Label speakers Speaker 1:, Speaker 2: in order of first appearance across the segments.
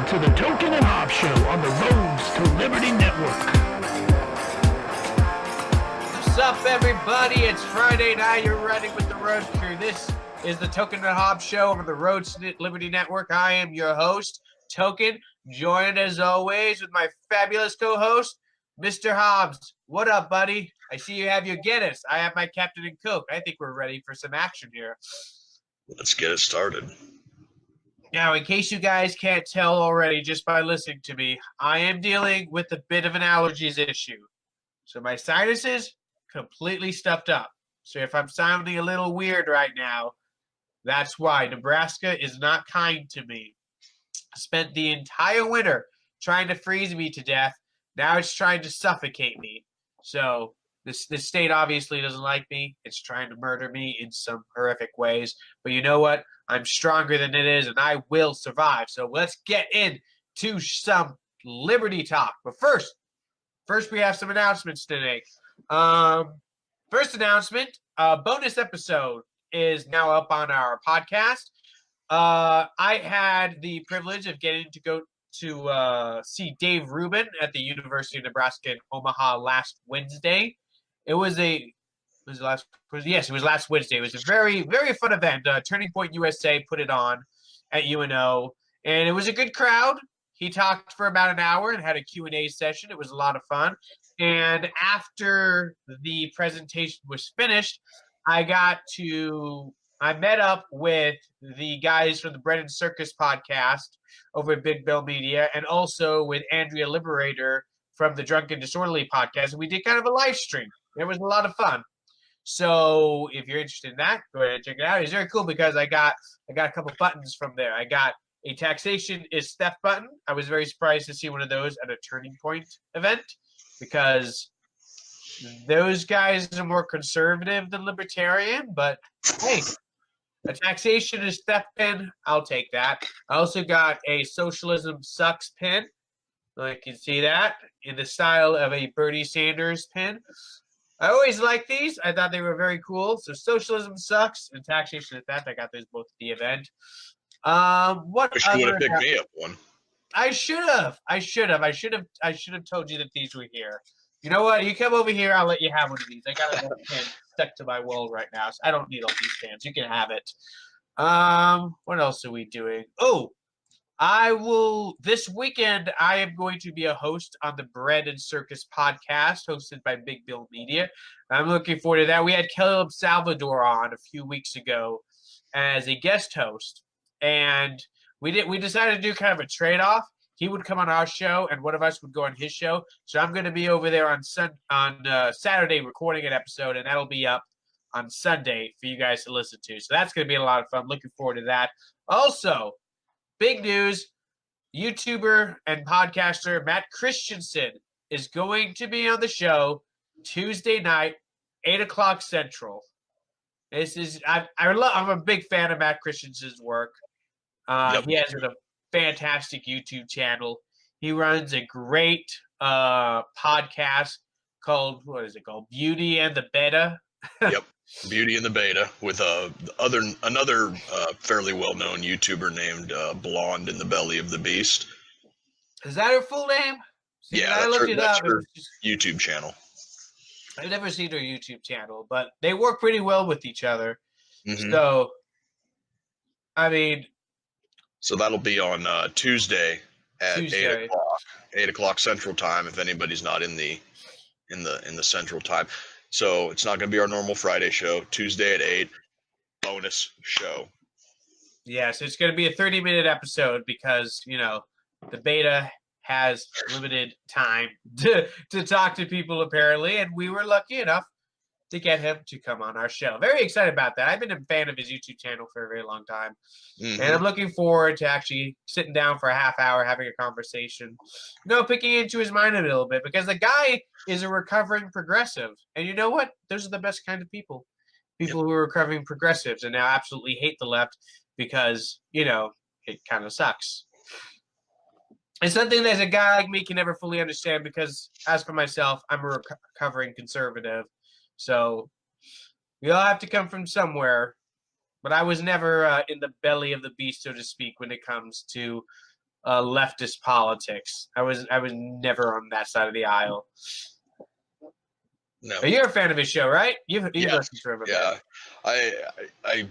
Speaker 1: to the Token and Hobbs Show on the Roads to Liberty Network.
Speaker 2: What's up, everybody? It's Friday night. You're riding with the road crew. This is the Token and Hobbs Show on the Roads to Liberty Network. I am your host, Token, joined as always with my fabulous co-host, Mr. Hobbs. What up, buddy? I see you have your Guinness. I have my Captain and Coke. I think we're ready for some action here.
Speaker 3: Let's get it started.
Speaker 2: Now, in case you guys can't tell already just by listening to me, I am dealing with a bit of an allergies issue. So my sinuses completely stuffed up. So if I'm sounding a little weird right now, that's why. Nebraska is not kind to me. I spent the entire winter trying to freeze me to death. Now it's trying to suffocate me. So this state obviously doesn't like me. It's trying to murder me in some horrific ways. But you know what? I'm stronger than it is, and I will survive. So let's get into some Liberty talk. But first we have some announcements to make. First announcement, bonus episode is now up on our podcast. I had the privilege of getting to go to see Dave Rubin at the University of Nebraska in Omaha last Wednesday. It was last Wednesday. It was a very, very fun event. Turning Point USA put it on at UNO, and it was a good crowd. He talked for about an hour and had a Q&A session. It was a lot of fun. And after the presentation was finished, I met up with the guys from the Bread and Circus podcast over at Big Bill Media, and also with Andrea Liberator from the Drunk and Disorderly podcast. And we did kind of a live stream. It was a lot of fun. So if you're interested in that, go ahead and check it out. It's very cool because I got a couple buttons from there. I got a taxation is theft button. I was very surprised to see one of those at a Turning Point event because those guys are more conservative than libertarian. But hey, a taxation is theft pin. I'll take that. I also got a socialism sucks pin. You can see that in the style of a Bernie Sanders pin. I always like these. I thought they were very cool. So socialism sucks and taxation is theft. I got those both at the event. What
Speaker 3: Wish you would have picked me up one.
Speaker 2: I should have told you that these were here. You know what? You come over here, I'll let you have one of these. I got a little pin stuck to my wall right now, so I don't need all these pins. You can have it. What else are we doing? Oh, this weekend, I am going to be a host on the Bread and Circus podcast hosted by Big Bill Media. I'm looking forward to that. We had Caleb Salvador on a few weeks ago as a guest host, and we decided to do kind of a trade-off. He would come on our show, and one of us would go on his show. So I'm going to be over there on Saturday recording an episode, and that'll be up on Sunday for you guys to listen to. So that's going to be a lot of fun. Looking forward to that. Also, big news, YouTuber and podcaster Matt Christensen is going to be on the show Tuesday night, 8 o'clock Central. I'm a big fan of Matt Christensen's work.
Speaker 3: Yep.
Speaker 2: He has a fantastic YouTube channel. He runs a great podcast called, Beauty and the Beta.
Speaker 3: Yep, Beauty and the Beta with another fairly well-known YouTuber named Blonde in the Belly of the Beast.
Speaker 2: Is that her full name? See,
Speaker 3: Yeah,
Speaker 2: I looked it
Speaker 3: that's
Speaker 2: up.
Speaker 3: her YouTube channel.
Speaker 2: I've never seen her YouTube channel, but they work pretty well with each other.
Speaker 3: Mm-hmm.
Speaker 2: So, I mean,
Speaker 3: so that'll be on Tuesday at 8 o'clock Central Time. If anybody's not in the Central Time, so it's not going to be our normal Friday show. Tuesday at 8, bonus show.
Speaker 2: Yeah, so it's going to be a 30-minute episode because the beta has limited time to talk to people apparently, and we were lucky enough to get him to come on our show. Very excited about that. I've been a fan of his YouTube channel for a very long time. Mm-hmm. And I'm looking forward to actually sitting down for a half hour, having a conversation, picking into his mind a little bit, because the guy is a recovering progressive. And you know what? Those are the best kind of people. People who are recovering progressives and now absolutely hate the left because, it kind of sucks. It's something that a guy like me can never fully understand because, as for myself, I'm a recovering conservative. So we all have to come from somewhere. But I was never in the belly of the beast, so to speak, when it comes to leftist politics. I was never on that side of the aisle.
Speaker 3: No.
Speaker 2: But you're a fan of his show, right? You've listened to him a bit.
Speaker 3: I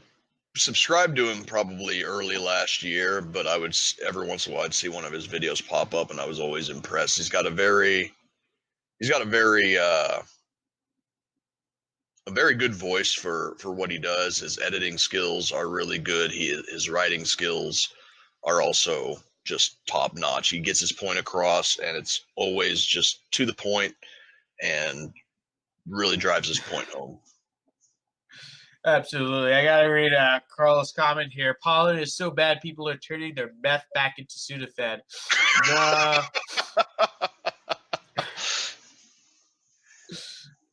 Speaker 3: subscribed to him probably early last year, but I would every once in a while I'd see one of his videos pop up, and I was always impressed. He's got a very good voice for what he does. His editing skills are really good. His writing skills are also just top notch. He gets his point across, and it's always just to the point and really drives his point home.
Speaker 2: Absolutely. I got to read Carlos' comment here. Pollen is so bad, people are turning their meth back into Sudafed.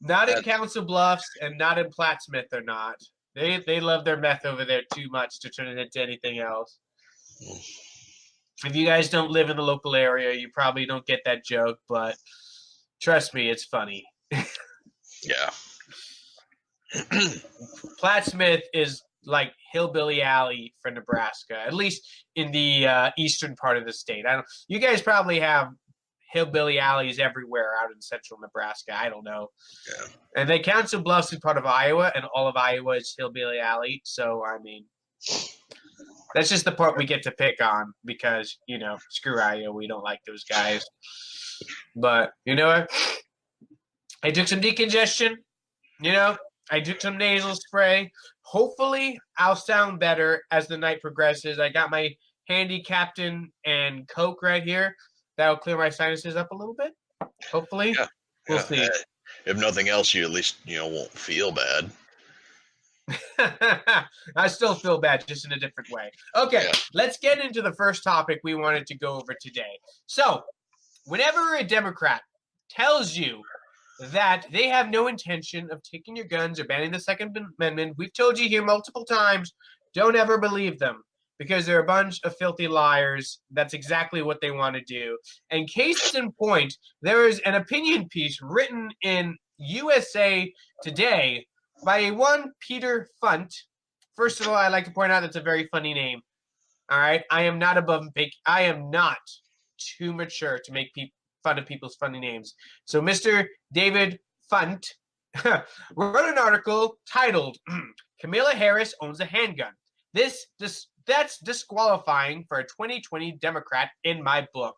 Speaker 2: Not in Council Bluffs and not in Plattsmouth, they're not. They love their meth over there too much to turn it into anything else. If you guys don't live in the local area, you probably don't get that joke, but trust me, it's funny.
Speaker 3: Yeah.
Speaker 2: Plattsmouth is like hillbilly alley for Nebraska, at least in the eastern part of the state. You guys probably have hillbilly alleys everywhere out in central Nebraska. I don't know.
Speaker 3: Yeah. And
Speaker 2: then Council Bluffs is part of Iowa, and all of Iowa is hillbilly alley. So, I mean, that's just the part we get to pick on because, screw Iowa. We don't like those guys. But, you know what? I took some decongestion, I took some nasal spray. Hopefully, I'll sound better as the night progresses. I got my handicap and Coke right here. That'll clear my sinuses up a little bit. Hopefully.
Speaker 3: Yeah.
Speaker 2: We'll see.
Speaker 3: If nothing else, you at least, won't feel bad.
Speaker 2: I still feel bad, just in a different way. Okay, Let's get into the first topic we wanted to go over today. So, whenever a Democrat tells you that they have no intention of taking your guns or banning the Second Amendment, we've told you here multiple times, don't ever believe them because they're a bunch of filthy liars. That's exactly what they want to do. And case in point, there is an opinion piece written in USA Today by one Peter Funt. First of all, I'd like to point out that's a very funny name. All right, I am not too mature to make fun of people's funny names. So Mr. David Funt wrote an article titled "Kamala Harris owns a handgun. That's disqualifying for a 2020 Democrat in my book."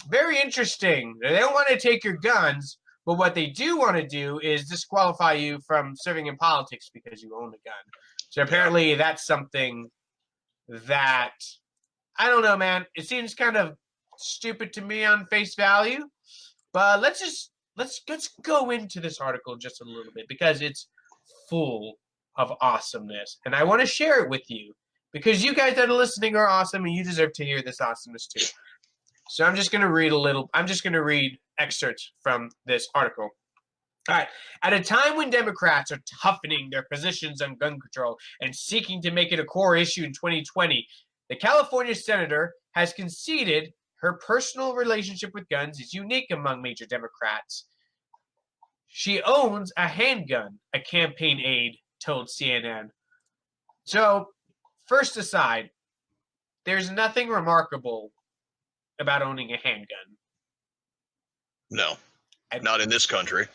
Speaker 2: Very interesting. They don't want to take your guns, but what they do want to do is disqualify you from serving in politics because you own a gun. So apparently that's something that, I don't know, man. It seems kind of stupid to me on face value, but let's go into this article just a little bit because it's full of awesomeness, and I want to share it with you because you guys that are listening are awesome, and you deserve to hear this awesomeness too. So I'm just going to read excerpts from this article. All right. At a time when Democrats are toughening their positions on gun control and seeking to make it a core issue in 2020, the California senator has conceded her personal relationship with guns is unique among major Democrats. She owns a handgun, a campaign aide told CNN. So, first aside, there's nothing remarkable about owning a handgun.
Speaker 3: No, not in this country.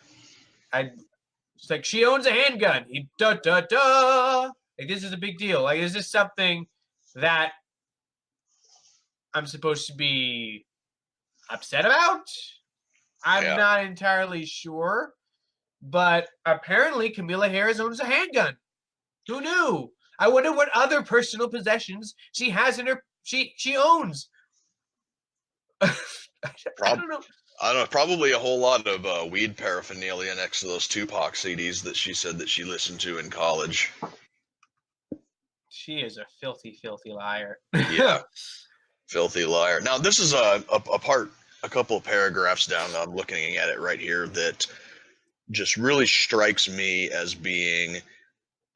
Speaker 2: It's like she owns a handgun. Like, this is a big deal. Like, is this something that I'm supposed to be upset about? I'm not entirely sure. But apparently Kamala Harris owns a handgun. Who knew? I wonder what other personal possessions she has in her she owns. I don't know.
Speaker 3: I don't know. Probably a whole lot of weed paraphernalia next to those Tupac CDs that she said that she listened to in college.
Speaker 2: She is a filthy, filthy liar.
Speaker 3: Yeah, filthy liar. Now this is a couple of paragraphs down. I'm looking at it right here that just really strikes me as being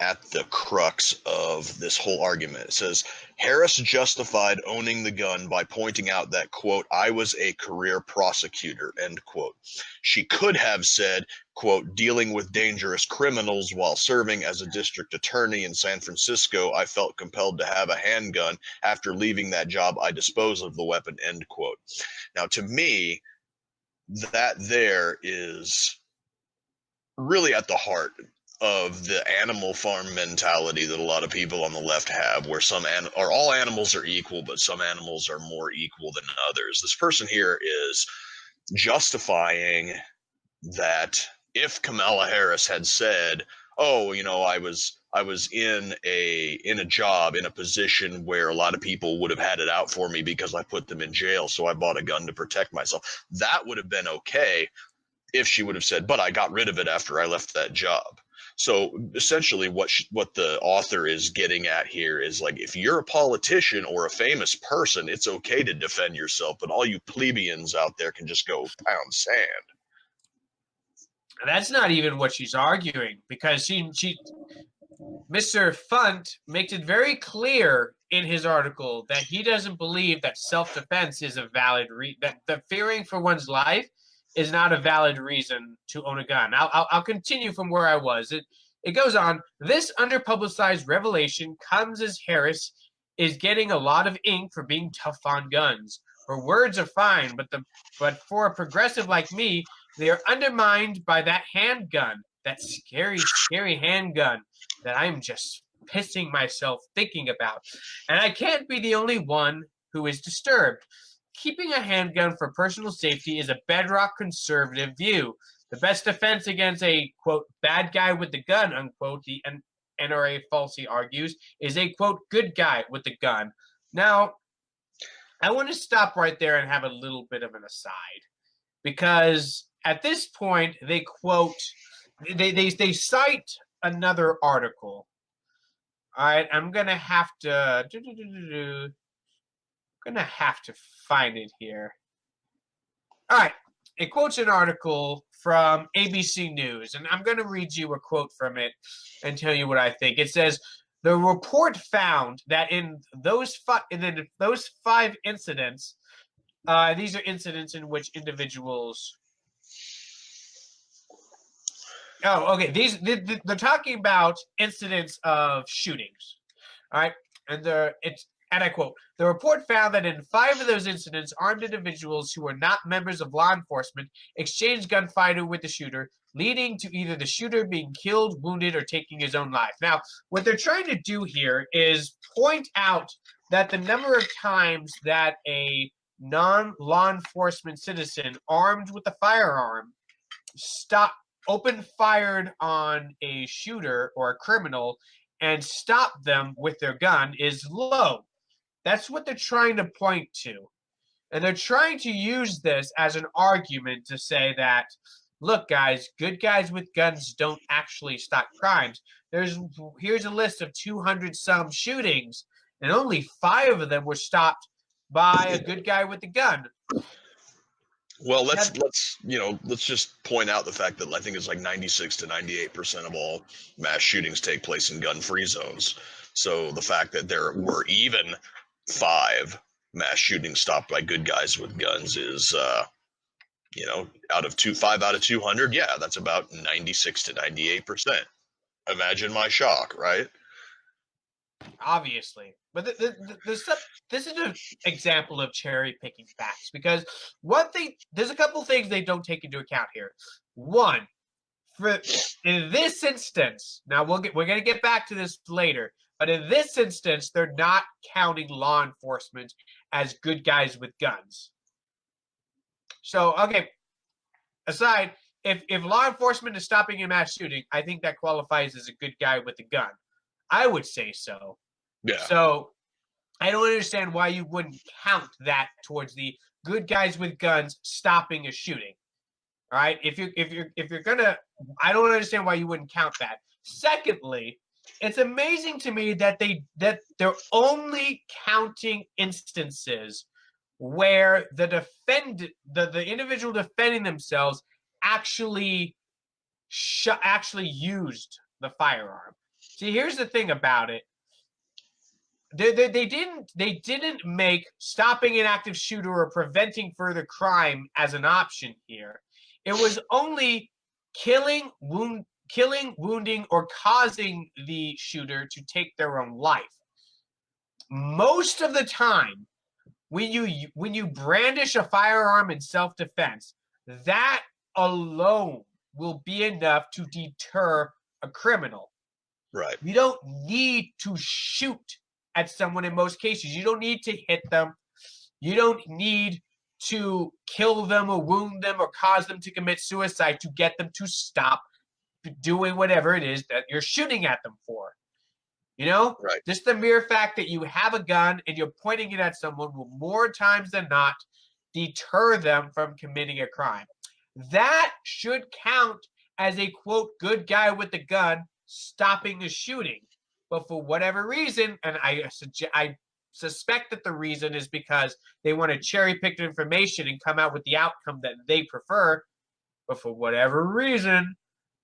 Speaker 3: at the crux of this whole argument. It says, Harris justified owning the gun by pointing out that, quote, I was a career prosecutor, end quote. She could have said, quote, dealing with dangerous criminals while serving as a district attorney in San Francisco, I felt compelled to have a handgun. After leaving that job, I disposed of the weapon, end quote. Now, to me, that there is really at the heart of the animal farm mentality that a lot of people on the left have, where all animals are equal, but some animals are more equal than others. This person here is justifying that if Kamala Harris had said, "Oh, I was in a job, in a position where a lot of people would have had it out for me because I put them in jail, so I bought a gun to protect myself," that would have been okay if she would have said, "But I got rid of it after I left that job." So essentially what the author is getting at here is, like, if you're a politician or a famous person, it's okay to defend yourself, but all you plebeians out there can just go pound sand.
Speaker 2: That's not even what she's arguing, because Mr. Funt makes it very clear in his article that he doesn't believe that self-defense is a valid that the fearing for one's life is not a valid reason to own a gun. I'll continue from where I was. It goes on. This underpublicized revelation comes as Harris is getting a lot of ink for being tough on guns. Her words are fine, but for a progressive like me, they are undermined by that handgun, that scary, scary handgun that I'm just pissing myself thinking about. And I can't be the only one who is disturbed. Keeping a handgun for personal safety is a bedrock conservative view. The best defense against a, quote, bad guy with the gun, unquote, the NRA falsely argues, is a, quote, good guy with the gun. Now, I want to stop right there and have a little bit of an aside, because at this point they quote, they cite another article. All right, I'm gonna have to find it here. All right, it quotes an article from ABC News, and I'm going to read you a quote from it and tell you what I think. It says, the report found that in those five incidents, these are incidents in which individuals... Oh, okay. They're talking about incidents of shootings. All right, and I quote, the report found that in 5 of those incidents, armed individuals who were not members of law enforcement exchanged gunfire with the shooter, leading to either the shooter being killed, wounded, or taking his own life. Now, what they're trying to do here is point out that the number of times that a non-law enforcement citizen armed with a firearm open fired on a shooter or a criminal and stopped them with their gun is low. That's what they're trying to point to. And they're trying to use this as an argument to say that, look, guys, good guys with guns don't actually stop crimes. Here's a list of 200-some shootings, and only 5 of them were stopped by a good guy with a gun.
Speaker 3: Well, let's just point out the fact that I think it's like 96 to 98% of all mass shootings take place in gun-free zones. So the fact that there were even 5 mass shootings stopped by good guys with guns is, 5 out of 200. Yeah, that's about 96 to 98%. Imagine my shock, right?
Speaker 2: Obviously. But this is an example of cherry picking facts, because there's a couple things they don't take into account here. One, in this instance, now we're going to get back to this later, but in this instance, they're not counting law enforcement as good guys with guns. So, okay, aside, if law enforcement is stopping a mass shooting, I think that qualifies as a good guy with a gun. I would say so.
Speaker 3: Yeah.
Speaker 2: So I don't understand why you wouldn't count that towards the good guys with guns stopping a shooting. All right, if you're gonna, I don't understand why you wouldn't count that. Secondly, it's amazing to me that they're only counting instances where the individual defending themselves actually used the firearm. See, here's the thing about it. They didn't make stopping an active shooter or preventing further crime as an option here. It was only killing, wounding, or causing the shooter to take their own life. Most of the time, when you brandish a firearm in self-defense, that alone will be enough to deter a criminal.
Speaker 3: Right.
Speaker 2: You don't need to shoot at someone in most cases. You don't need to hit them. You don't need to kill them or wound them or cause them to commit suicide to get them to stop doing whatever it is that you're shooting at them for. You know?
Speaker 3: Right.
Speaker 2: Just the mere fact that you have a gun and you're pointing it at someone will more times than not deter them from committing a crime. That should count as a, quote, good guy with a gun stopping a shooting. But for whatever reason, and I suspect that the reason is because they want to cherry pick information and come out with the outcome that they prefer. But for whatever reason,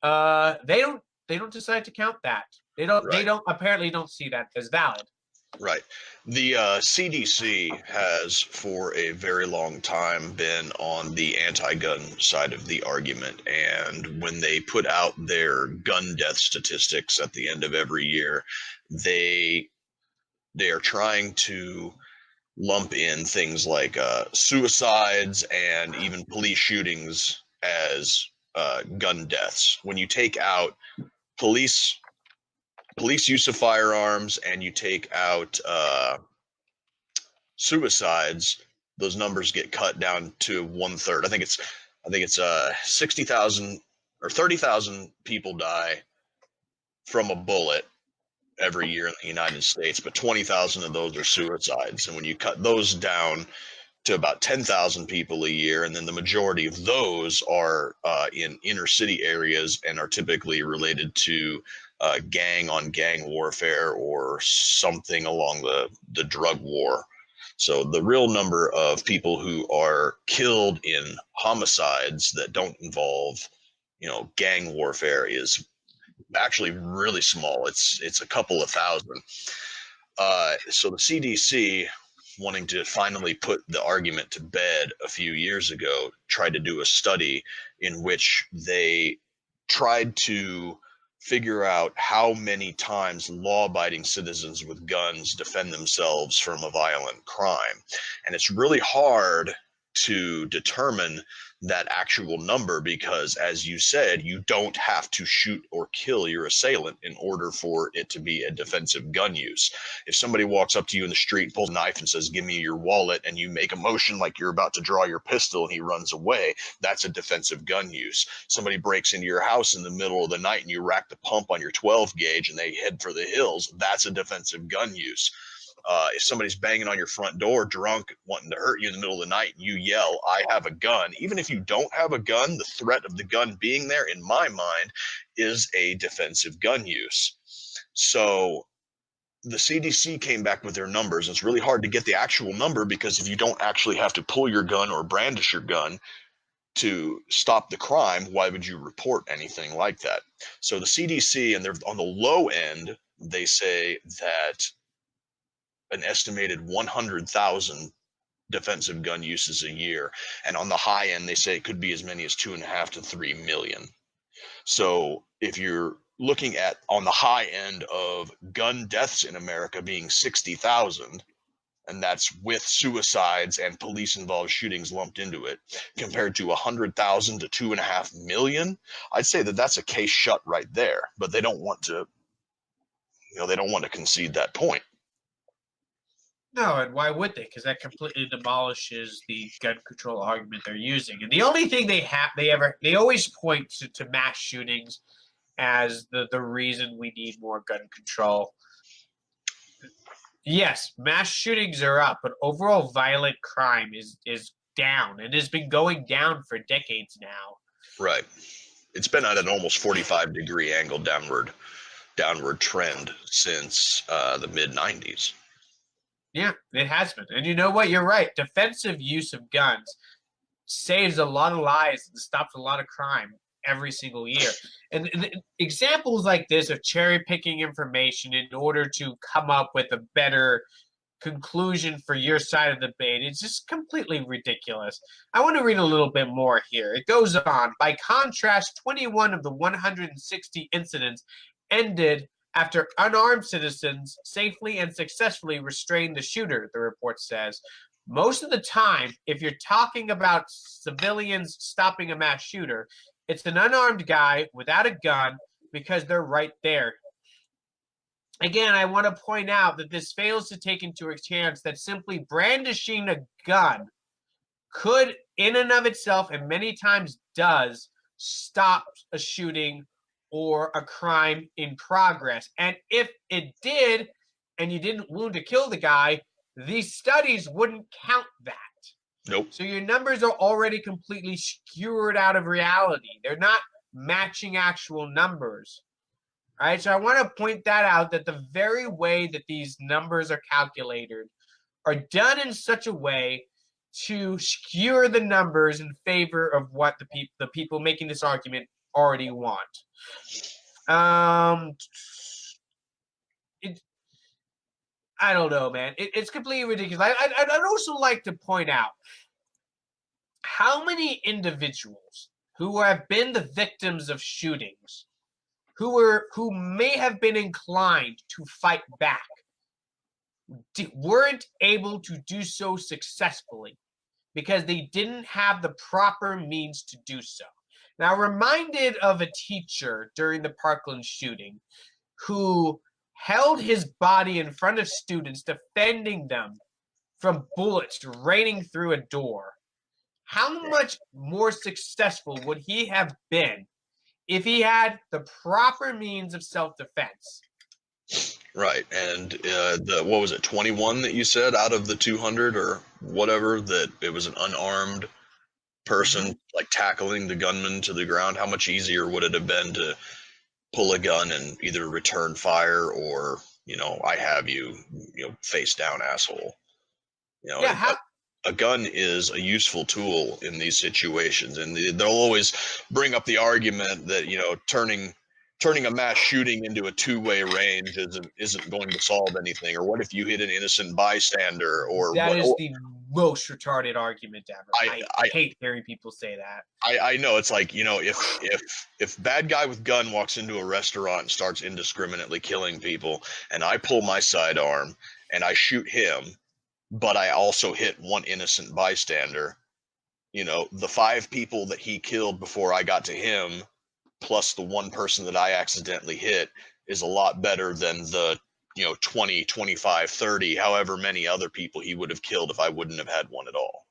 Speaker 2: they don't decide to count that. They don't apparently don't see that as valid.
Speaker 3: Right. The CDC has for a very long time been on the anti-gun side of the argument. And when they put out their gun death statistics at the end of every year, they are trying to lump in things like suicides and even police shootings as gun deaths. When you take out police use of firearms and you take out suicides, those numbers get cut down to 1/3. I think it's 60,000 or 30,000 people die from a bullet every year in the United States, but 20,000 of those are suicides. And when you cut those down to about 10,000 people a year, and then the majority of those are in inner city areas and are typically related to gang-on-gang warfare or something along the drug war. So the real number of people who are killed in homicides that don't involve, gang warfare is actually really small. It's a couple of thousand. So the CDC, wanting to finally put the argument to bed a few years ago, tried to do a study in which they tried to figure out how many times law-abiding citizens with guns defend themselves from a violent crime. And it's really hard to determine that actual number because, as you said, you don't have to shoot or kill your assailant in order for it to be a defensive gun use. If somebody walks up to you in the street and pulls a knife and says, "Give me your wallet," and you make a motion like you're about to draw your pistol and he runs away, that's a defensive gun use. Somebody breaks into your house in the middle of the night and you rack the pump on your 12 gauge and they head for the hills, that's a defensive gun use. If somebody's banging on your front door drunk, wanting to hurt you in the middle of the night, and you yell, "I have a gun," even if you don't have a gun, the threat of the gun being there, in my mind, is a defensive gun use. So the CDC came back with their numbers. It's really hard to get the actual number because if you don't actually have to pull your gun or brandish your gun to stop the crime, why would you report anything like that? So the CDC, and they're on the low end, they say that an estimated 100,000 defensive gun uses a year. And on the high end, they say it could be as many as 2.5 to 3 million. So if you're looking at on the high end of gun deaths in America being 60,000, and that's with suicides and police involved shootings lumped into it, compared to 100,000 to 2.5 million, I'd say that that's a case shut right there. But they don't want to, they don't want to concede that point.
Speaker 2: No, and why would they? Because that completely demolishes the gun control argument they're using. And the only thing they always point to mass shootings as the reason we need more gun control. Yes, mass shootings are up, but overall violent crime is down and has been going down for decades now.
Speaker 3: Right. It's been at an almost 45-degree angle downward trend since the mid-90s.
Speaker 2: Yeah, it has been. And you know what? You're right. Defensive use of guns saves a lot of lives and stops a lot of crime. every single year. And examples like this of cherry picking information in order to come up with a better conclusion for your side of the debate, it's just completely ridiculous. I want to read a little bit more here. It goes on. By contrast, 21 of the 160 incidents ended after unarmed citizens safely and successfully restrained the shooter, the report says. Most of the time, if you're talking about civilians stopping a mass shooter, it's an unarmed guy without a gun because they're right there. Again, I want to point out that this fails to take into account that simply brandishing a gun could, in and of itself, and many times does, stop a shooting or a crime in progress. And if it did, and you didn't wound or kill the guy, these studies wouldn't count that.
Speaker 3: Nope.
Speaker 2: So your numbers are already completely skewered out of reality. They're not matching actual numbers. All right, so I want to point that out, that the very way that these numbers are calculated are done in such a way to skewer the numbers in favor of what the people making this argument already want. I don't know, man. It's completely ridiculous. I'd also like to point out how many individuals who have been the victims of shootings, who may have been inclined to fight back, weren't able to do so successfully because they didn't have the proper means to do so. Now, reminded of a teacher during the Parkland shooting who held his body in front of students, defending them from bullets raining through a door. How much more successful would he have been if he had the proper means of self-defense?
Speaker 3: Right, and what was it, 21 that you said out of the 200 or whatever, that it was an unarmed person like tackling the gunman to the ground? How much easier would it have been to pull a gun and either return fire or, I have you, face down, asshole?
Speaker 2: Yeah,
Speaker 3: a gun is a useful tool in these situations, and they'll always bring up the argument that turning a mass shooting into a two-way range isn't going to solve anything, or what if you hit an innocent bystander, or
Speaker 2: that is the most retarded argument ever. I hate hearing people say that.
Speaker 3: I know, it's like, if bad guy with gun walks into a restaurant and starts indiscriminately killing people, and I pull my sidearm and I shoot him, but I also hit one innocent bystander, the 5 people that he killed before I got to him, plus the one person that I accidentally hit, is a lot better than the 20, 25, 30, however many other people he would have killed if I wouldn't have had one at all.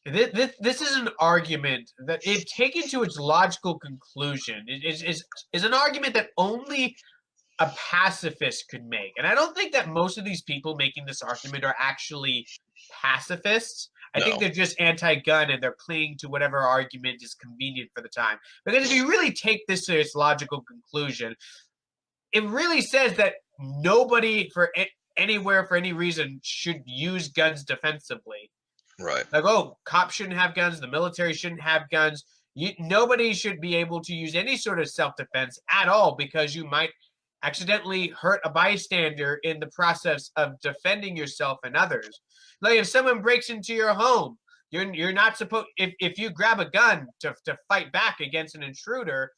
Speaker 2: This is an argument that, if taken to its logical conclusion, is an argument that only a pacifist could make. And I don't think that most of these people making this argument are actually pacifists. I think they're just anti-gun, and they're clinging to whatever argument is convenient for the time. Because if you really take this to its logical conclusion, it really says that nobody anywhere for any reason should use guns defensively.
Speaker 3: Right.
Speaker 2: Like, cops shouldn't have guns, the military shouldn't have guns. Nobody should be able to use any sort of self-defense at all, because you might accidentally hurt a bystander in the process of defending yourself and others. Like, if someone breaks into your home, you're not supposed, if you grab a gun to fight back against an intruder,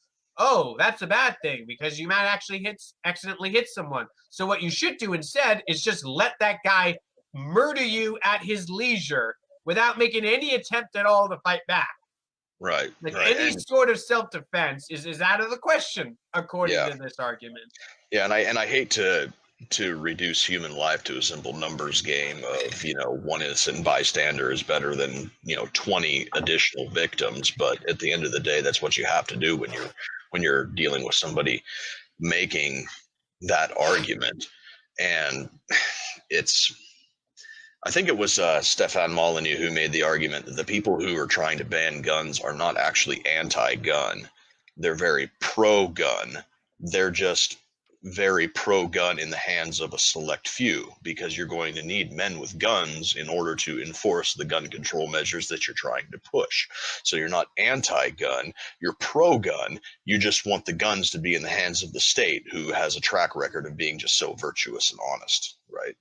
Speaker 2: that's a bad thing, because you might actually accidentally hit someone. So what you should do instead is just let that guy murder you at his leisure without making any attempt at all to fight back.
Speaker 3: Right.
Speaker 2: Like,
Speaker 3: right.
Speaker 2: any sort of self-defense is out of the question, according to this argument.
Speaker 3: Yeah, and I hate to reduce human life to a simple numbers game of, one innocent bystander is better than, 20 additional victims. But at the end of the day, that's what you have to do when you're dealing with somebody making that argument. And I think it was Stefan Molyneux who made the argument that the people who are trying to ban guns are not actually anti-gun. They're very pro-gun. They're just very pro-gun in the hands of a select few, because you're going to need men with guns in order to enforce the gun control measures that you're trying to push. So you're not anti-gun, you're pro-gun. You just want the guns to be in the hands of the state, who has a track record of being just so virtuous and honest, right?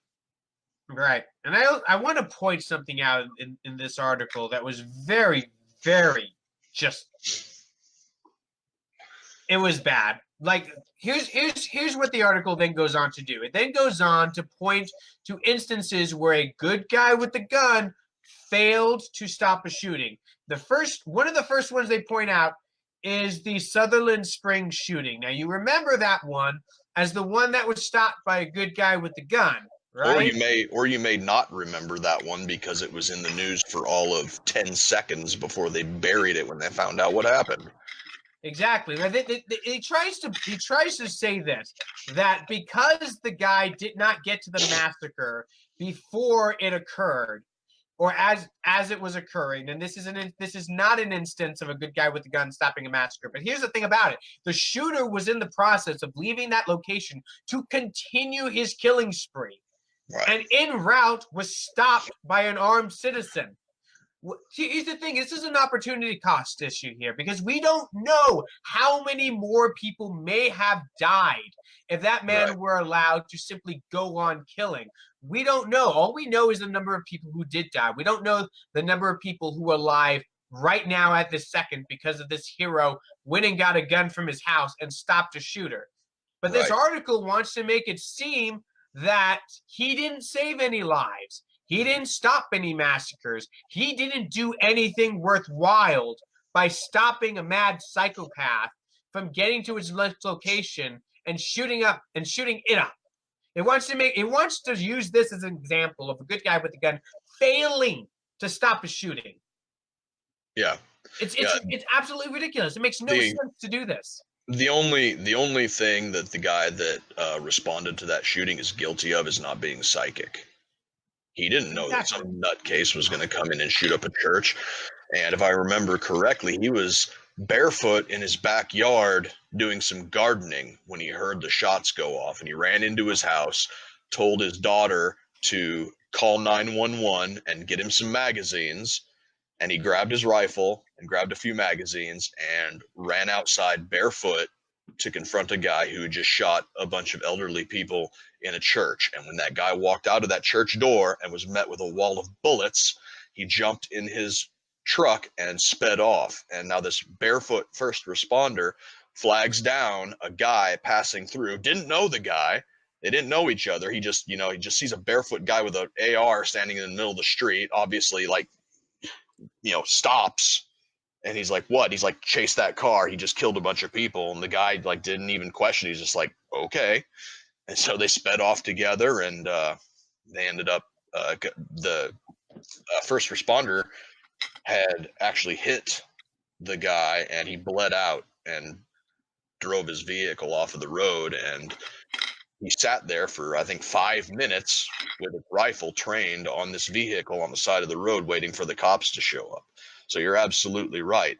Speaker 2: Right. And I want to point something out in this article that was very, very just, it was bad. Like, here's what the article then goes on to do. It then goes on to point to instances where a good guy with the gun failed to stop a shooting. One of the first ones they point out is the Sutherland Springs shooting. Now, you remember that one as the one that was stopped by a good guy with the gun, right?
Speaker 3: Or you may not remember that one because it was in the news for all of 10 seconds before they buried it when they found out what happened.
Speaker 2: Exactly. He tries to say this, that because the guy did not get to the massacre before it occurred, or as it was occurring, and this is not an instance of a good guy with a gun stopping a massacre. But here's the thing about it: the shooter was in the process of leaving that location to continue his killing spree,
Speaker 3: Right.
Speaker 2: and en route was stopped by an armed citizen. Here's the thing: this is an opportunity cost issue here, because we don't know how many more people may have died if that man were allowed to simply go on killing. We don't know. All we know is the number of people who did die. We don't know the number of people who are alive right now at this second because of this hero went and got a gun from his house and stopped a shooter. But this article wants to make it seem that he didn't save any lives. He didn't stop any massacres. He didn't do anything worthwhile by stopping a mad psychopath from getting to his location and shooting it up. It wants to use this as an example of a good guy with a gun failing to stop a shooting.
Speaker 3: Yeah.
Speaker 2: It's absolutely ridiculous. It makes no sense to do this.
Speaker 3: The only thing that the guy that responded to that shooting is guilty of is not being psychic. He didn't know that some nutcase was going to come in and shoot up a church. And if I remember correctly, he was barefoot in his backyard doing some gardening when he heard the shots go off. And he ran into his house, told his daughter to call 911 and get him some magazines. And he grabbed his rifle and grabbed a few magazines and ran outside barefoot to confront a guy who had just shot a bunch of elderly people in a church. And when that guy walked out of that church door and was met with a wall of bullets, he jumped in his truck and sped off. And now this barefoot first responder flags down a guy passing through, didn't know the guy. They didn't know each other. He just sees a barefoot guy with an AR standing in the middle of the street, obviously stops. And he's like, what? He's like, chase that car. He just killed a bunch of people. And the guy didn't even question. He's just like, okay. And so they sped off together, and they ended up, the first responder had actually hit the guy, and he bled out and drove his vehicle off of the road. And he sat there for, I think, 5 minutes with a rifle trained on this vehicle on the side of the road, waiting for the cops to show up. So you're absolutely right.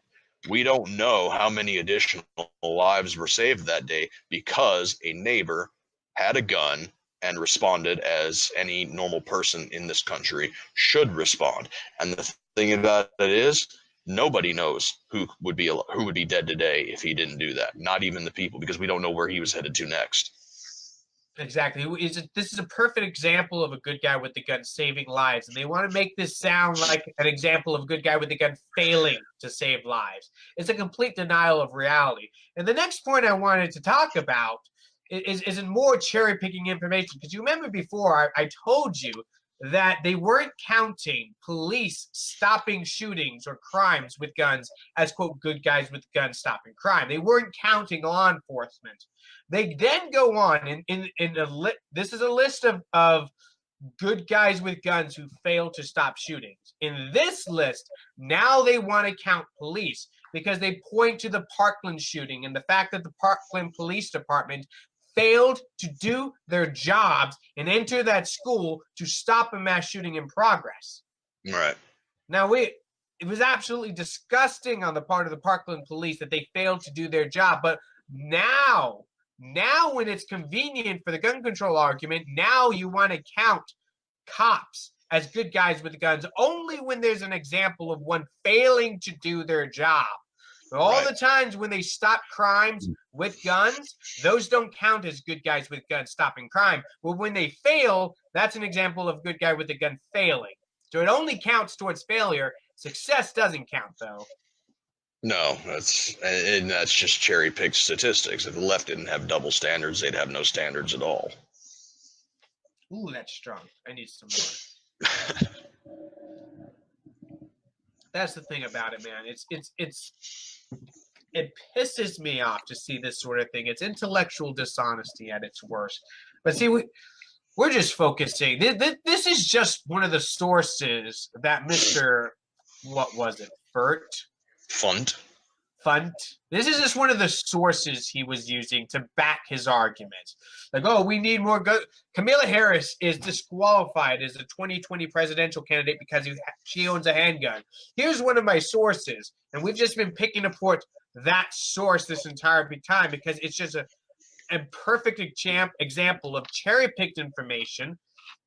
Speaker 3: We don't know how many additional lives were saved that day because a neighbor had a gun and responded as any normal person in this country should respond. And the thing about it is, nobody knows who would be dead today if he didn't do that. Not even the people, because we don't know where he was headed to next.
Speaker 2: Exactly. This is a perfect example of a good guy with the gun saving lives. And they want to make this sound like an example of a good guy with the gun failing to save lives. It's a complete denial of reality. And the next point I wanted to talk about is in more cherry-picking information. Because you remember before, I told you that they weren't counting police stopping shootings or crimes with guns as, quote, good guys with guns stopping crime. They weren't counting law enforcement. They then go on this is a list of good guys with guns who fail to stop shootings. In this list, now they want to count police because they point to the Parkland shooting and the fact that the Parkland Police Department failed to do their jobs and enter that school to stop a mass shooting in progress.
Speaker 3: Right.
Speaker 2: Now, it was absolutely disgusting on the part of the Parkland police that they failed to do their job. But now Now, when it's convenient for the gun control argument, now you want to count cops as good guys with guns only when there's an example of one failing to do their job. All the times when they stop crimes with guns, those don't count as good guys with guns stopping crime. But when they fail, that's an example of good guy with a gun failing. So it only counts towards failure. Success doesn't count, though.
Speaker 3: No, that's just cherry picked statistics. If the left didn't have double standards, they'd have no standards at all.
Speaker 2: Ooh, that's strong. I need some more. That's the thing about it, man. It pisses me off to see this sort of thing. It's intellectual dishonesty at its worst. But see, we're just focusing. This is just one of the sources that Mr. What was it? Funt. This is just one of the sources he was using to back his argument. Like, oh, we need more guns. Kamala Harris is disqualified as a 2020 presidential candidate because she owns a handgun. Here's one of my sources, and we've just been picking apart that source this entire time because it's just a perfect example of cherry-picked information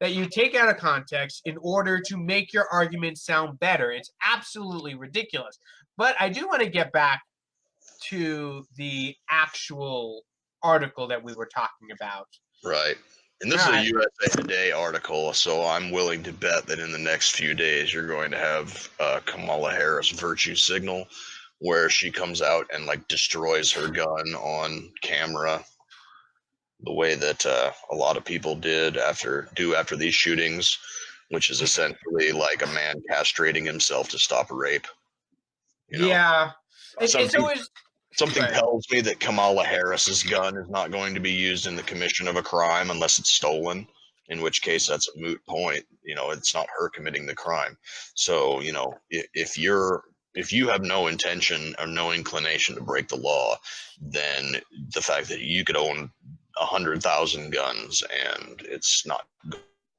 Speaker 2: that you take out of context in order to make your argument sound better. It's absolutely ridiculous. But I do want to get back to the actual article that we were talking about.
Speaker 3: Right. And this is a USA Today article, so I'm willing to bet that in the next few days you're going to have Kamala Harris virtue signal where she comes out and like destroys her gun on camera the way that a lot of people did after these shootings, which is essentially like a man castrating himself to stop a rape. You know? Yeah. Something tells me that Kamala Harris's gun is not going to be used in the commission of a crime unless it's stolen, in which case that's a moot point. You know, it's not her committing the crime. So, you know, if you have no intention or no inclination to break the law, then the fact that you could own 100,000 guns and it's not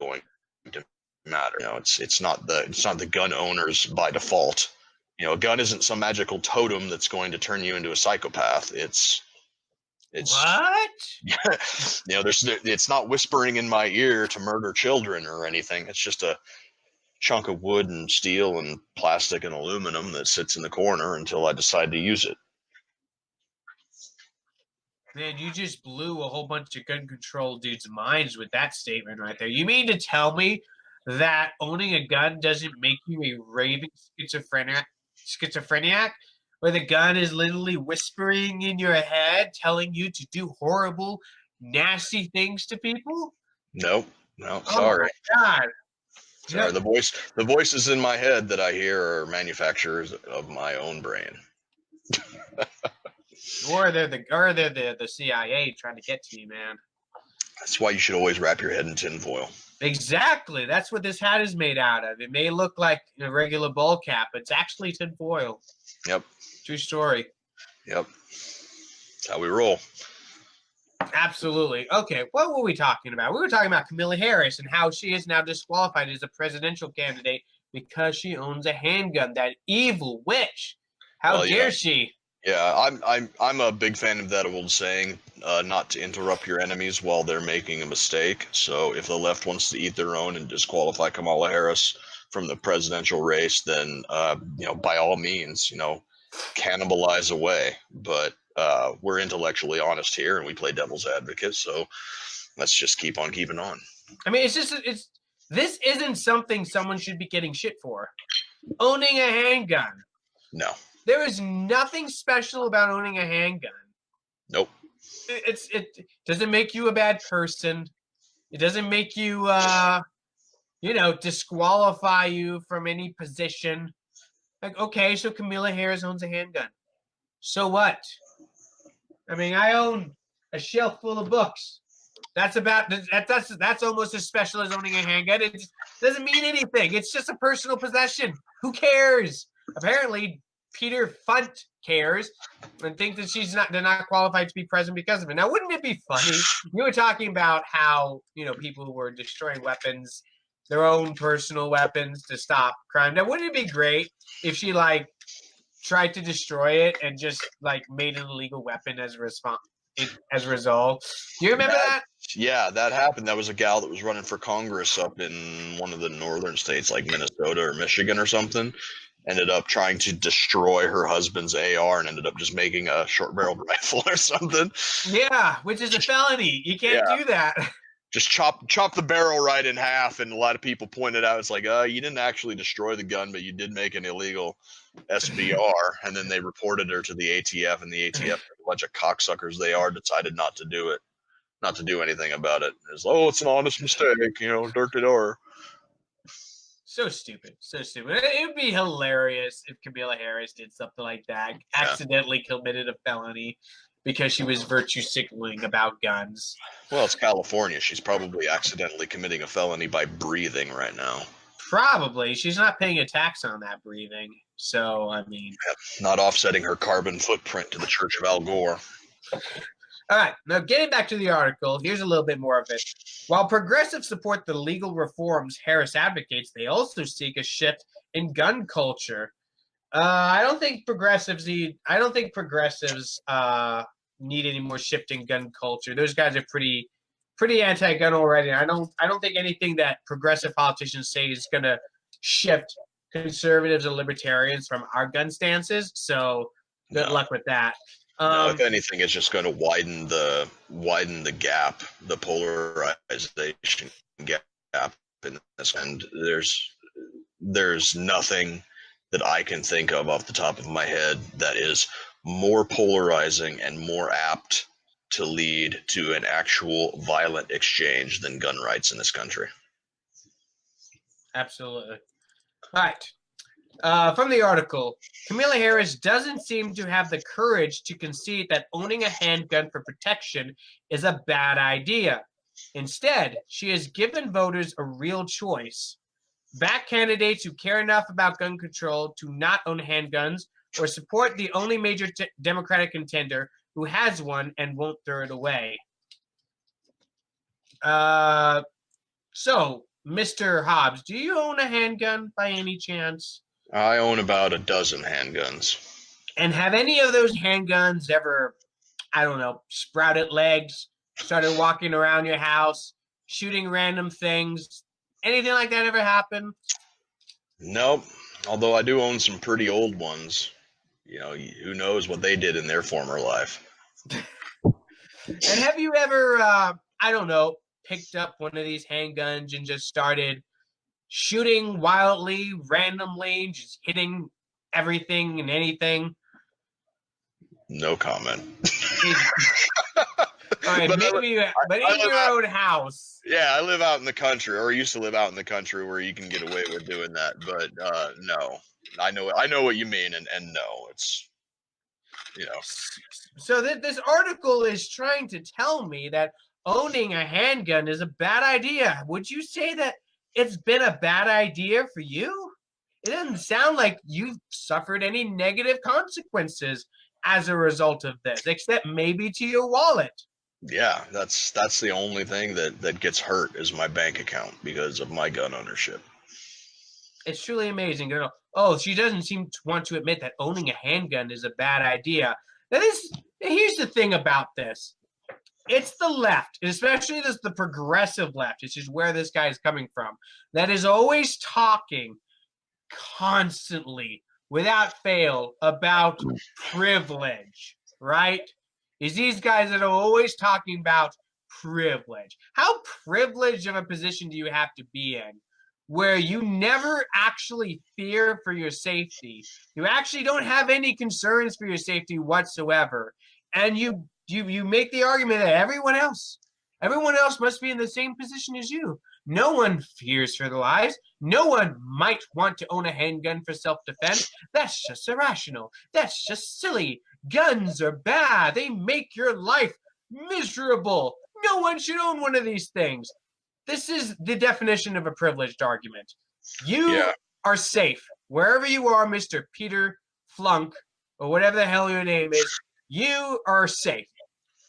Speaker 3: going to matter. You know, it's not the gun owners by default. You know, a gun isn't some magical totem that's going to turn you into a psychopath. It's
Speaker 2: what?
Speaker 3: Yeah, you know, it's not whispering in my ear to murder children or anything. It's just a chunk of wood and steel and plastic and aluminum that sits in the corner until I decide to use it.
Speaker 2: Man, you just blew a whole bunch of gun control dudes' minds with that statement right there. You mean to tell me that owning a gun doesn't make you a raving schizophrenic, where the gun is literally whispering in your head, telling you to do horrible, nasty things to people?
Speaker 3: No, sorry.
Speaker 2: Oh my God.
Speaker 3: Sorry, the voices in my head that I hear are manufacturers of my own brain.
Speaker 2: Or they're the CIA trying to get to you, man.
Speaker 3: That's why you should always wrap your head in tinfoil.
Speaker 2: Exactly. That's what this hat is made out of. It may look like a regular ball cap, but it's actually tinfoil.
Speaker 3: Yep.
Speaker 2: True story.
Speaker 3: Yep. That's how we roll.
Speaker 2: Absolutely. Okay, what were we talking about? We were talking about Kamala Harris and how she is now disqualified as a presidential candidate because she owns a handgun. That evil witch. How dare she?
Speaker 3: Yeah, I'm a big fan of that old saying, not to interrupt your enemies while they're making a mistake. So if the left wants to eat their own and disqualify Kamala Harris from the presidential race, then you know, by all means, you know, cannibalize away. But we're intellectually honest here, and we play devil's advocate. So let's just keep on keeping on.
Speaker 2: I mean, this isn't something someone should be getting shit for. Owning a handgun.
Speaker 3: No.
Speaker 2: There is nothing special about owning a handgun.
Speaker 3: Nope.
Speaker 2: It doesn't make you a bad person. It doesn't make you, you know, disqualify you from any position. Like, okay, so Kamala Harris owns a handgun. So what? I mean, I own a shelf full of books. That's almost as special as owning a handgun. It doesn't mean anything. It's just a personal possession. Who cares? Apparently, Peter Funt cares and thinks that they're not qualified to be president because of it. Now, wouldn't it be funny? You were talking about how, you know, people were destroying weapons, their own personal weapons to stop crime. Now, wouldn't it be great if she, like, tried to destroy it and just, like, made an illegal weapon as a response? as a result. Do you remember that?
Speaker 3: Yeah, that happened. That was a gal that was running for Congress up in one of the northern states, like Minnesota or Michigan or something. Ended up trying to destroy her husband's AR and ended up just making a short-barreled rifle or something.
Speaker 2: Yeah, which is a felony. You can't do that.
Speaker 3: Just chop the barrel right in half, and a lot of people pointed out, it's like, you didn't actually destroy the gun, but you did make an illegal SBR. And then they reported her to the ATF, and the ATF, a bunch of cocksuckers they are, decided not to do it, not to do anything about it. It's it's an honest mistake, dirt.
Speaker 2: So stupid. It would be hilarious if Kamala Harris did something like that, accidentally committed a felony because she was virtue signaling about guns.
Speaker 3: Well, it's California. She's probably accidentally committing a felony by breathing right now.
Speaker 2: Probably. She's not paying a tax on that breathing. So, I mean.
Speaker 3: Not offsetting her carbon footprint to the Church of Al Gore.
Speaker 2: All right. Now, getting back to the article, here's a little bit more of it. While progressives support the legal reforms Harris advocates, they also seek a shift in gun culture. I don't think progressives need any more shift in gun culture. Those guys are pretty anti-gun already. I don't think anything that progressive politicians say is going to shift conservatives or libertarians from our gun stances. So good luck with that.
Speaker 3: No, if anything, it's just going to widen the gap, the polarization gap in this. And there's nothing that I can think of off the top of my head that is more polarizing and more apt to lead to an actual violent exchange than gun rights in this country.
Speaker 2: Absolutely. All right. From the article, Kamala Harris doesn't seem to have the courage to concede that owning a handgun for protection is a bad idea. Instead, she has given voters a real choice. Back candidates who care enough about gun control to not own handguns, or support the only major Democratic contender who has one and won't throw it away. So, Mr. Hobbs, do you own a handgun by any chance?
Speaker 3: I own about a dozen handguns.
Speaker 2: And have any of those handguns ever, I don't know, sprouted legs, started walking around your house, shooting random things? Anything like that ever happen?
Speaker 3: Nope. Although I do own some pretty old ones. Who knows what they did in their former life.
Speaker 2: And have you ever, I don't know, picked up one of these handguns and just started shooting wildly, randomly, just hitting everything and anything?
Speaker 3: No comment.
Speaker 2: All right, but in your own house.
Speaker 3: Yeah, I live out in the country, or used to live out in the country, where you can get away with doing that. But no, I know what you mean, and no, it's
Speaker 2: So this article is trying to tell me that owning a handgun is a bad idea. Would you say that it's been a bad idea for you? It doesn't sound like you've suffered any negative consequences as a result of this, except maybe to your wallet.
Speaker 3: Yeah, that's the only thing that gets hurt is my bank account because of my gun ownership.
Speaker 2: It's truly amazing. Oh, she doesn't seem to want to admit that owning a handgun is a bad idea. Now, here's the thing about this. It's the left, especially the progressive left, which is where this guy is coming from, that is always talking constantly, without fail, about privilege, right? Is these guys that are always talking about privilege. How privileged of a position do you have to be in where you never actually fear for your safety? You actually don't have any concerns for your safety whatsoever. And you make the argument that everyone else must be in the same position as you. No one fears for their lives. No one might want to own a handgun for self-defense. That's just irrational. That's just silly. Guns are bad. They make your life miserable. No one should own one of these things. This is the definition of a privileged argument. You are safe. Wherever you are, Mr. Peter Flunk, or whatever the hell your name is, you are safe.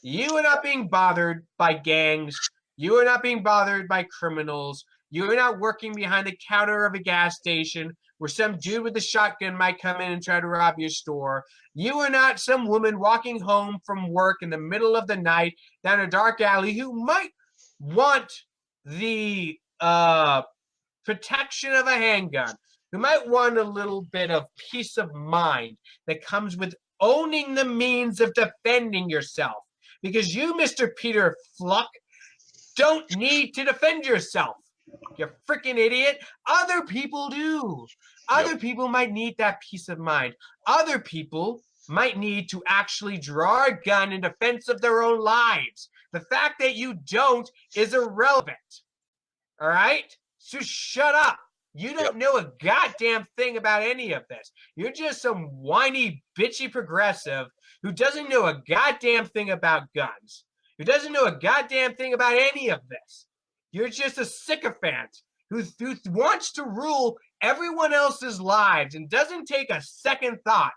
Speaker 2: You are not being bothered by gangs. You are not being bothered by criminals. You are not working behind the counter of a gas station where some dude with a shotgun might come in and try to rob your store. You are not some woman walking home from work in the middle of the night down a dark alley who might want the protection of a handgun, who might want a little bit of peace of mind that comes with owning the means of defending yourself. Because you, Mr. Peter Fluck, don't need to defend yourself. You freaking idiot. Other people do. Other people might need that peace of mind. Other people might need to actually draw a gun in defense of their own lives. The fact that you don't is irrelevant. All right? So shut up. You don't know a goddamn thing about any of this. You're just some whiny, bitchy progressive who doesn't know a goddamn thing about guns, who doesn't know a goddamn thing about any of this. You're just a sycophant who wants to rule everyone else's lives and doesn't take a second thought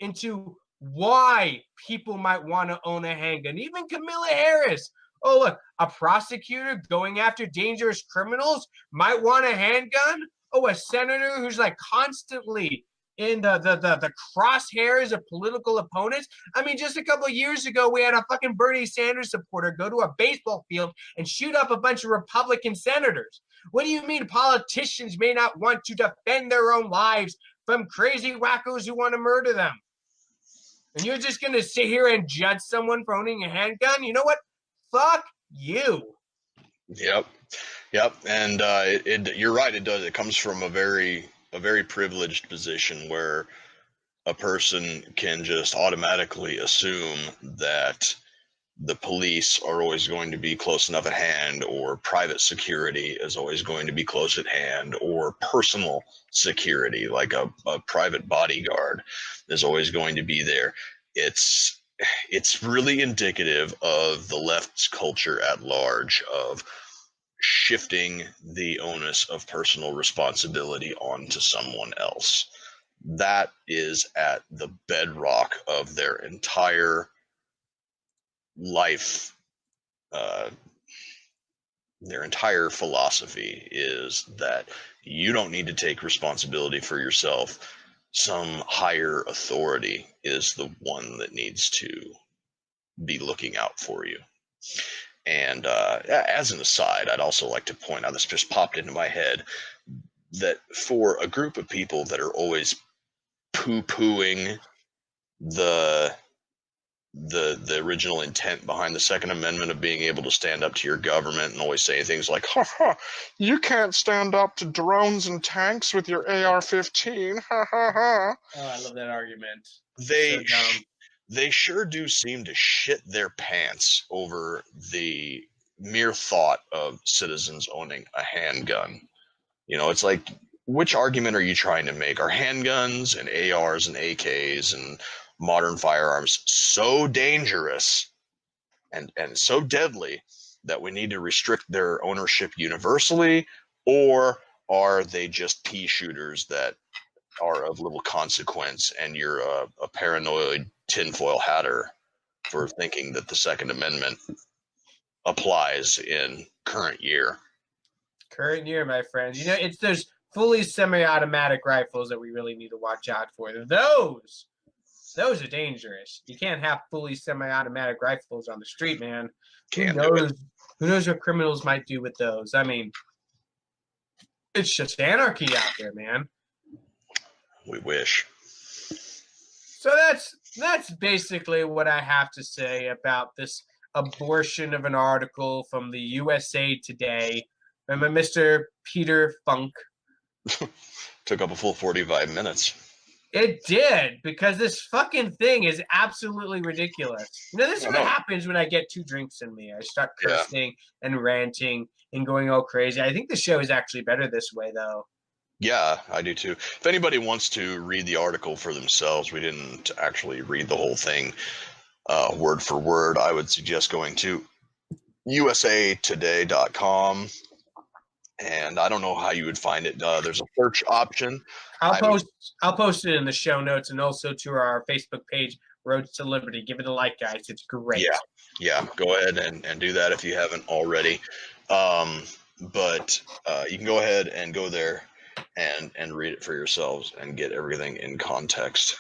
Speaker 2: into why people might want to own a handgun. Even Kamala Harris. Oh, look, a prosecutor going after dangerous criminals might want a handgun? Oh, a senator who's like constantly in the crosshairs of political opponents. I mean, just a couple of years ago, we had a fucking Bernie Sanders supporter go to a baseball field and shoot up a bunch of Republican senators. What do you mean politicians may not want to defend their own lives from crazy wackos who want to murder them? And you're just going to sit here and judge someone for owning a handgun? You know what? Fuck you.
Speaker 3: Yep. And you're right. It does. It comes from a very privileged position where a person can just automatically assume that the police are always going to be close enough at hand, or private security is always going to be close at hand, or personal security, like a private bodyguard, is always going to be there. It's really indicative of the left's culture at large of shifting the onus of personal responsibility onto someone else. That is at the bedrock of their entire life. Their entire philosophy is that you don't need to take responsibility for yourself. Some higher authority is the one that needs to be looking out for you. And as an aside, I'd also like to point out, this just popped into my head, that for a group of people that are always poo-pooing the original intent behind the Second Amendment of being able to stand up to your government, and always saying things like, ha ha, you can't stand up to drones and tanks with your AR-15, ha ha ha.
Speaker 2: Oh, I love that argument.
Speaker 3: They sure do seem to shit their pants over the mere thought of citizens owning a handgun. You know, it's like, which argument are you trying to make? Are handguns and ARs and AKs and modern firearms so dangerous and so deadly that we need to restrict their ownership universally? Or are they just pea shooters that are of little consequence, and you're a paranoid tinfoil hatter for thinking that the Second Amendment applies in current year?
Speaker 2: Current year, my friends. You know, it's those fully semi-automatic rifles that we really need to watch out for. Those are dangerous. You can't have fully semi-automatic rifles on the street, man. Who knows what criminals might do with those? I mean, it's just anarchy out there, man.
Speaker 3: We wish.
Speaker 2: So that's basically what I have to say about this abortion of an article from the USA Today from Mr. Peter Funk.
Speaker 3: Took up a full 45 minutes.
Speaker 2: It did, because this fucking thing is absolutely ridiculous. You know, this is what happens when I get 2 drinks in me. I start cursing and ranting and going all crazy. I think the show is actually better this way, though.
Speaker 3: Yeah, I do too. If anybody wants to read the article for themselves, we didn't actually read the whole thing word for word. I would suggest going to usatoday.com. And I don't know how you would find it. There's a search option.
Speaker 2: I'll post it in the show notes, and also to our Facebook page, Roads to Liberty. Give it a like, guys. It's great.
Speaker 3: Yeah. Go ahead and do that if you haven't already. But you can go ahead and go there and read it for yourselves and get everything in context.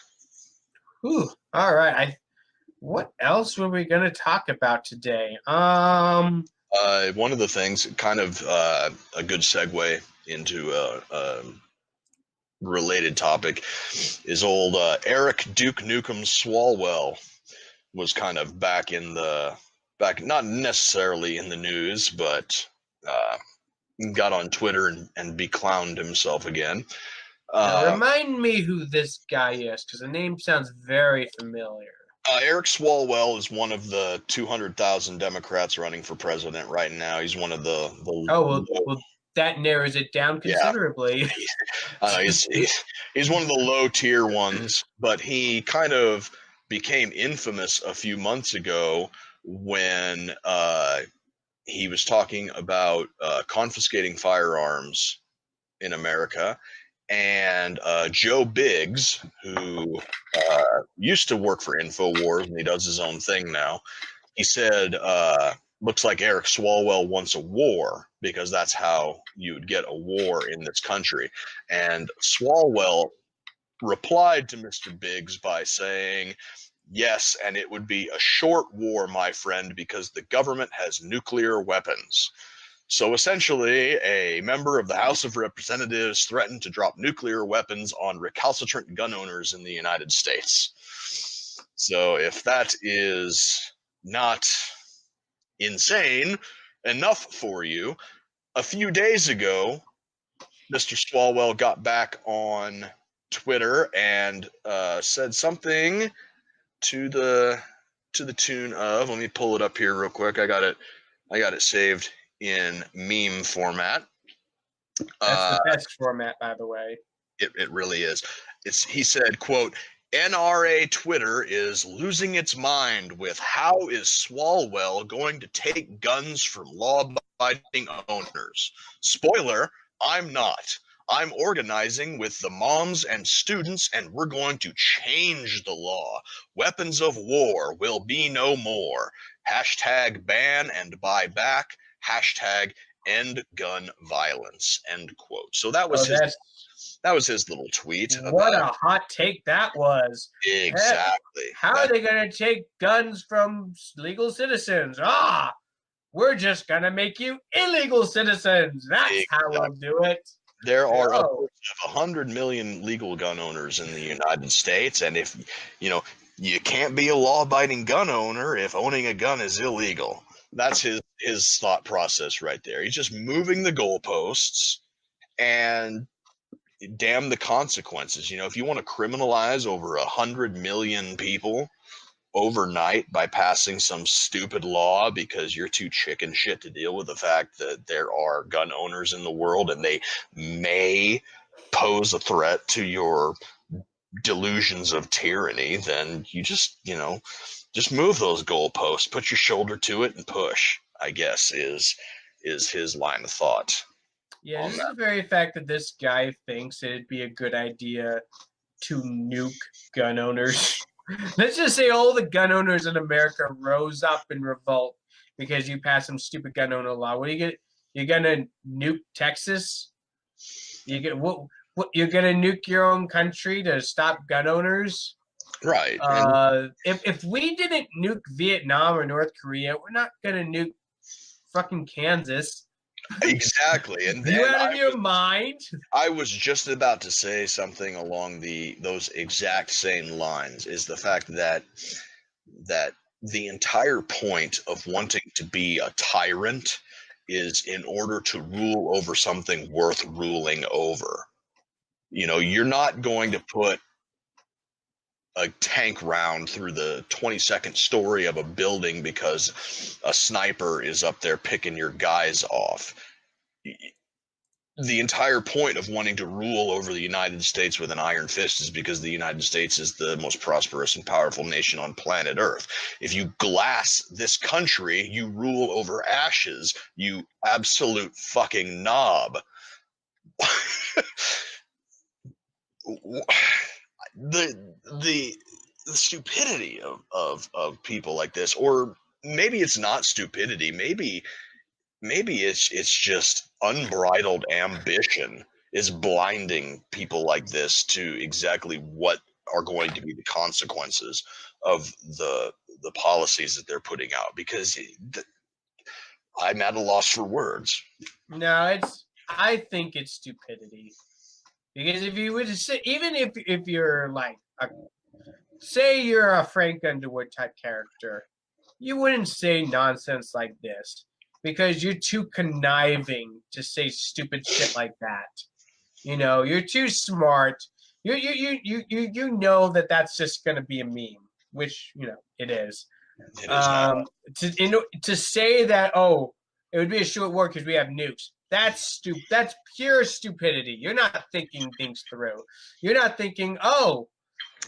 Speaker 2: Whew. All right. What else were we going to talk about today?
Speaker 3: One of the things, kind of a good segue into a related topic, is old Eric Duke Nukem Swalwell was kind of back, not necessarily in the news, but got on Twitter and beclowned himself again.
Speaker 2: Remind me who this guy is, because the name sounds very familiar.
Speaker 3: Eric Swalwell is one of the 200,000 Democrats running for president right now. He's one of the
Speaker 2: well, that narrows it down considerably.
Speaker 3: He's one of the low tier ones, but he kind of became infamous a few months ago when he was talking about confiscating firearms in America. And Joe Biggs, who used to work for InfoWars, and he does his own thing now, he said, looks like Eric Swalwell wants a war, because that's how you would get a war in this country. And Swalwell replied to Mr. Biggs by saying, yes, and it would be a short war, my friend, because the government has nuclear weapons. So essentially, a member of the House of Representatives threatened to drop nuclear weapons on recalcitrant gun owners in the United States. So if that is not insane enough for you, a few days ago, Mr. Swalwell got back on Twitter and said something to the tune of, let me pull it up here real quick. I got it saved in meme format.
Speaker 2: That's the best format, by the way.
Speaker 3: It really is. He said, quote, NRA Twitter is losing its mind with how is Swalwell going to take guns from law-abiding owners? Spoiler, I'm not. I'm organizing with the moms and students, and we're going to change the law. Weapons of war will be no more. Hashtag ban and buy back. Hashtag end gun violence. End quote. So that was his little tweet.
Speaker 2: What a hot take that was.
Speaker 3: Exactly.
Speaker 2: How are they going to take guns from legal citizens? We're just going to make you illegal citizens. That's how we'll do it.
Speaker 3: There are upwards of 100 million legal gun owners in the United States, and if you can't be a law-abiding gun owner if owning a gun is illegal. That's his thought process right there. He's just moving the goalposts, and damn the consequences. If you want to criminalize over 100 million people overnight by passing some stupid law because you're too chicken shit to deal with the fact that there are gun owners in the world and they may pose a threat to your delusions of tyranny, then you just move those goalposts, put your shoulder to it and push, I guess is his line of thought.
Speaker 2: Yeah, this is the very fact that this guy thinks it'd be a good idea to nuke gun owners. Let's just say all the gun owners in America rose up in revolt because you passed some stupid gun owner law. What do you get? You're gonna nuke Texas? You're gonna nuke your own country to stop gun owners?
Speaker 3: Right.
Speaker 2: If we didn't nuke Vietnam or North Korea, we're not gonna nuke fucking Kansas.
Speaker 3: Exactly. And then
Speaker 2: you out of your mind?
Speaker 3: I was just about to say something along those exact same lines, is the fact that the entire point of wanting to be a tyrant is in order to rule over something worth ruling over. You're not going to put a tank round through the 22nd story of a building because a sniper is up there picking your guys off. The entire point of wanting to rule over the United States with an iron fist is because the United States is the most prosperous and powerful nation on planet Earth. If you glass this country, you rule over ashes, you absolute fucking knob. The stupidity of people like this, or maybe it's not stupidity, maybe it's just unbridled ambition is blinding people like this to exactly what are going to be the consequences of the policies that they're putting out, because I'm at a loss for words.
Speaker 2: No, I think it's stupidity. Because if you would say, even if you're like say you're a Frank Underwood type character, you wouldn't say nonsense like this because you're too conniving to say stupid shit like that. You know, you're too smart. You know that that's just going to be a meme, which you know it is.
Speaker 3: It is now.
Speaker 2: To say that it would be a short war because we have nukes. That's stupid. That's pure stupidity. You're not thinking things through. You're not thinking,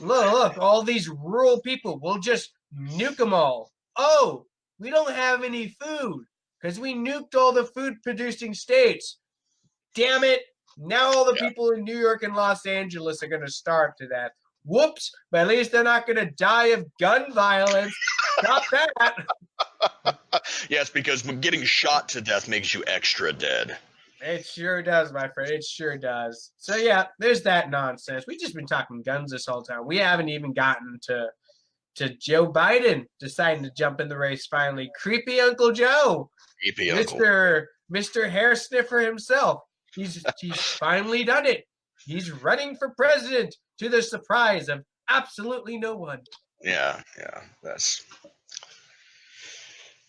Speaker 2: look, all these rural people. We'll just nuke them all. Oh, we don't have any food because we nuked all the food-producing states. Damn it. Now all the people in New York and Los Angeles are going to starve to death. Whoops, but at least they're not going to die of gun violence. Stop that.
Speaker 3: Yes, because getting shot to death makes you extra dead.
Speaker 2: It sure does, my friend. It sure does. So, yeah, there's that nonsense. We've just been talking guns this whole time. We haven't even gotten to Joe Biden deciding to jump in the race finally. Creepy Uncle Joe.
Speaker 3: Creepy Uncle.
Speaker 2: Mr. Hair Sniffer himself. He's finally done it. He's running for president to the surprise of absolutely no one.
Speaker 3: Yeah, that's.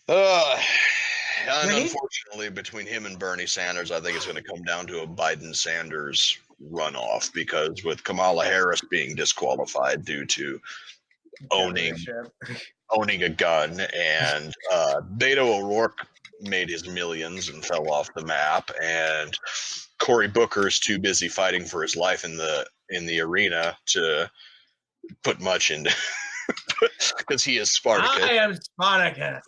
Speaker 3: And unfortunately, between him and Bernie Sanders, I think it's going to come down to a Biden-Sanders runoff, because with Kamala Harris being disqualified due to owning a gun, and Beto O'Rourke made his millions and fell off the map, and Cory Booker's too busy fighting for his life in the arena to put much into because he is Spartacus.
Speaker 2: I am Spartacus.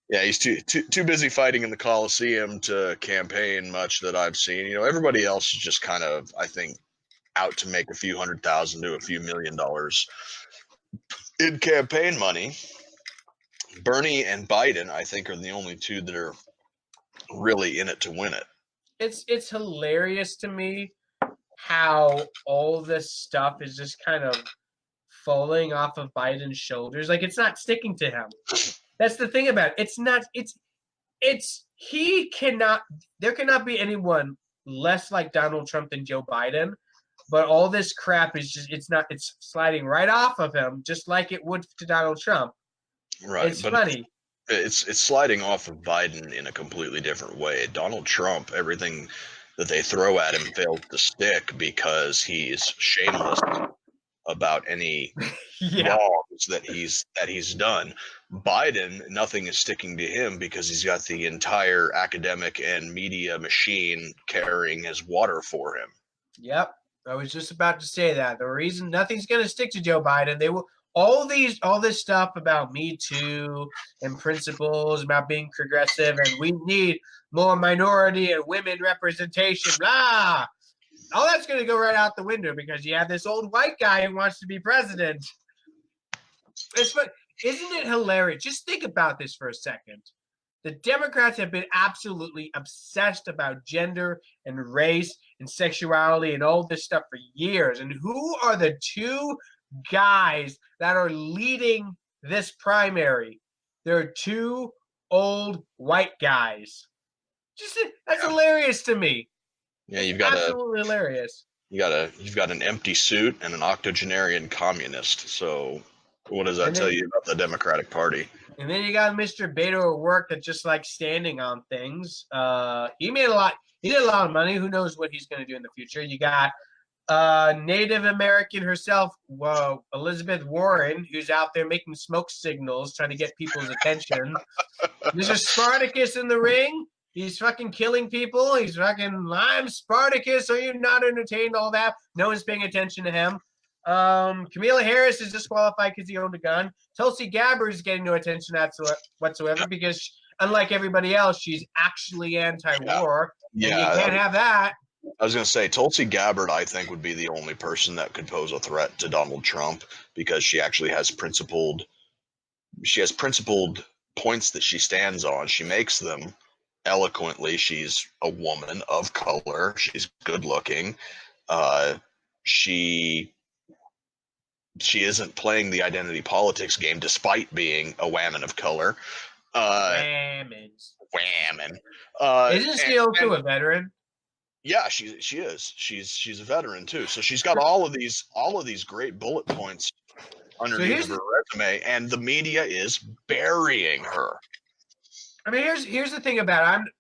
Speaker 3: Yeah, he's too busy fighting in the Coliseum to campaign much that I've seen. You know, everybody else is just kind of, I think, out to make a few $100,000 to a few $1 million in campaign money. Bernie and Biden, I think, are the only two that are really in it to win it.
Speaker 2: It's hilarious to me how all this stuff is just kind of falling off of Biden's shoulders. Like, it's not sticking to him. That's the thing about it. There cannot be anyone less like Donald Trump than Joe Biden, but all this crap is just, it's sliding right off of him, just like it would to Donald Trump.
Speaker 3: Right.
Speaker 2: It's funny.
Speaker 3: It's sliding off of Biden in a completely different way. Donald Trump, everything that they throw at him fails to stick because he's shameless about any wrongs that he's done. Biden, nothing is sticking to him because he's got the entire academic and media machine carrying his water for him. Yep.
Speaker 2: I was just about to say that. The reason nothing's going to stick to Joe Biden, they will all this stuff about Me Too and principles about being progressive and we need more minority and women representation, blah. All that's going to go right out the window because you have this old white guy who wants to be president. It's fun. Isn't it hilarious? Just think about this for a second. The Democrats have been absolutely obsessed about gender and race and sexuality and all this stuff for years. And who are the two guys that are leading this primary? They're two old white guys. That's hilarious to me.
Speaker 3: Yeah, you've
Speaker 2: hilarious.
Speaker 3: You've got an empty suit and an octogenarian communist. So what does that tell you about the Democratic Party?
Speaker 2: And then you got Mr. Beto O'Rourke that just likes standing on things. He did a lot of money. Who knows what he's going to do in the future? You got Native American herself, Elizabeth Warren, who's out there making smoke signals, trying to get people's attention. Mr. Spartacus in the ring. He's fucking killing people. He's fucking, I'm Spartacus. Are you not entertained? All that. No one's paying attention to him. Kamala Harris is disqualified because he owned a gun. Tulsi Gabbard is getting no attention whatsoever because, unlike everybody else, she's actually anti-war. Yeah, and you can't have that.
Speaker 3: I was going to say, Tulsi Gabbard, I think, would be the only person that could pose a threat to Donald Trump because she actually has principled points that she stands on. She makes them. eloquently. She's a woman of color. She's good looking. She isn't playing the identity politics game despite being a woman of color.
Speaker 2: Whammons.
Speaker 3: Whammon.
Speaker 2: Isn't she also a veteran?
Speaker 3: Yeah, she is. She's a veteran too. So she's got all of these great bullet points underneath of her resume, and the media is burying her.
Speaker 2: I mean, here's the thing about it.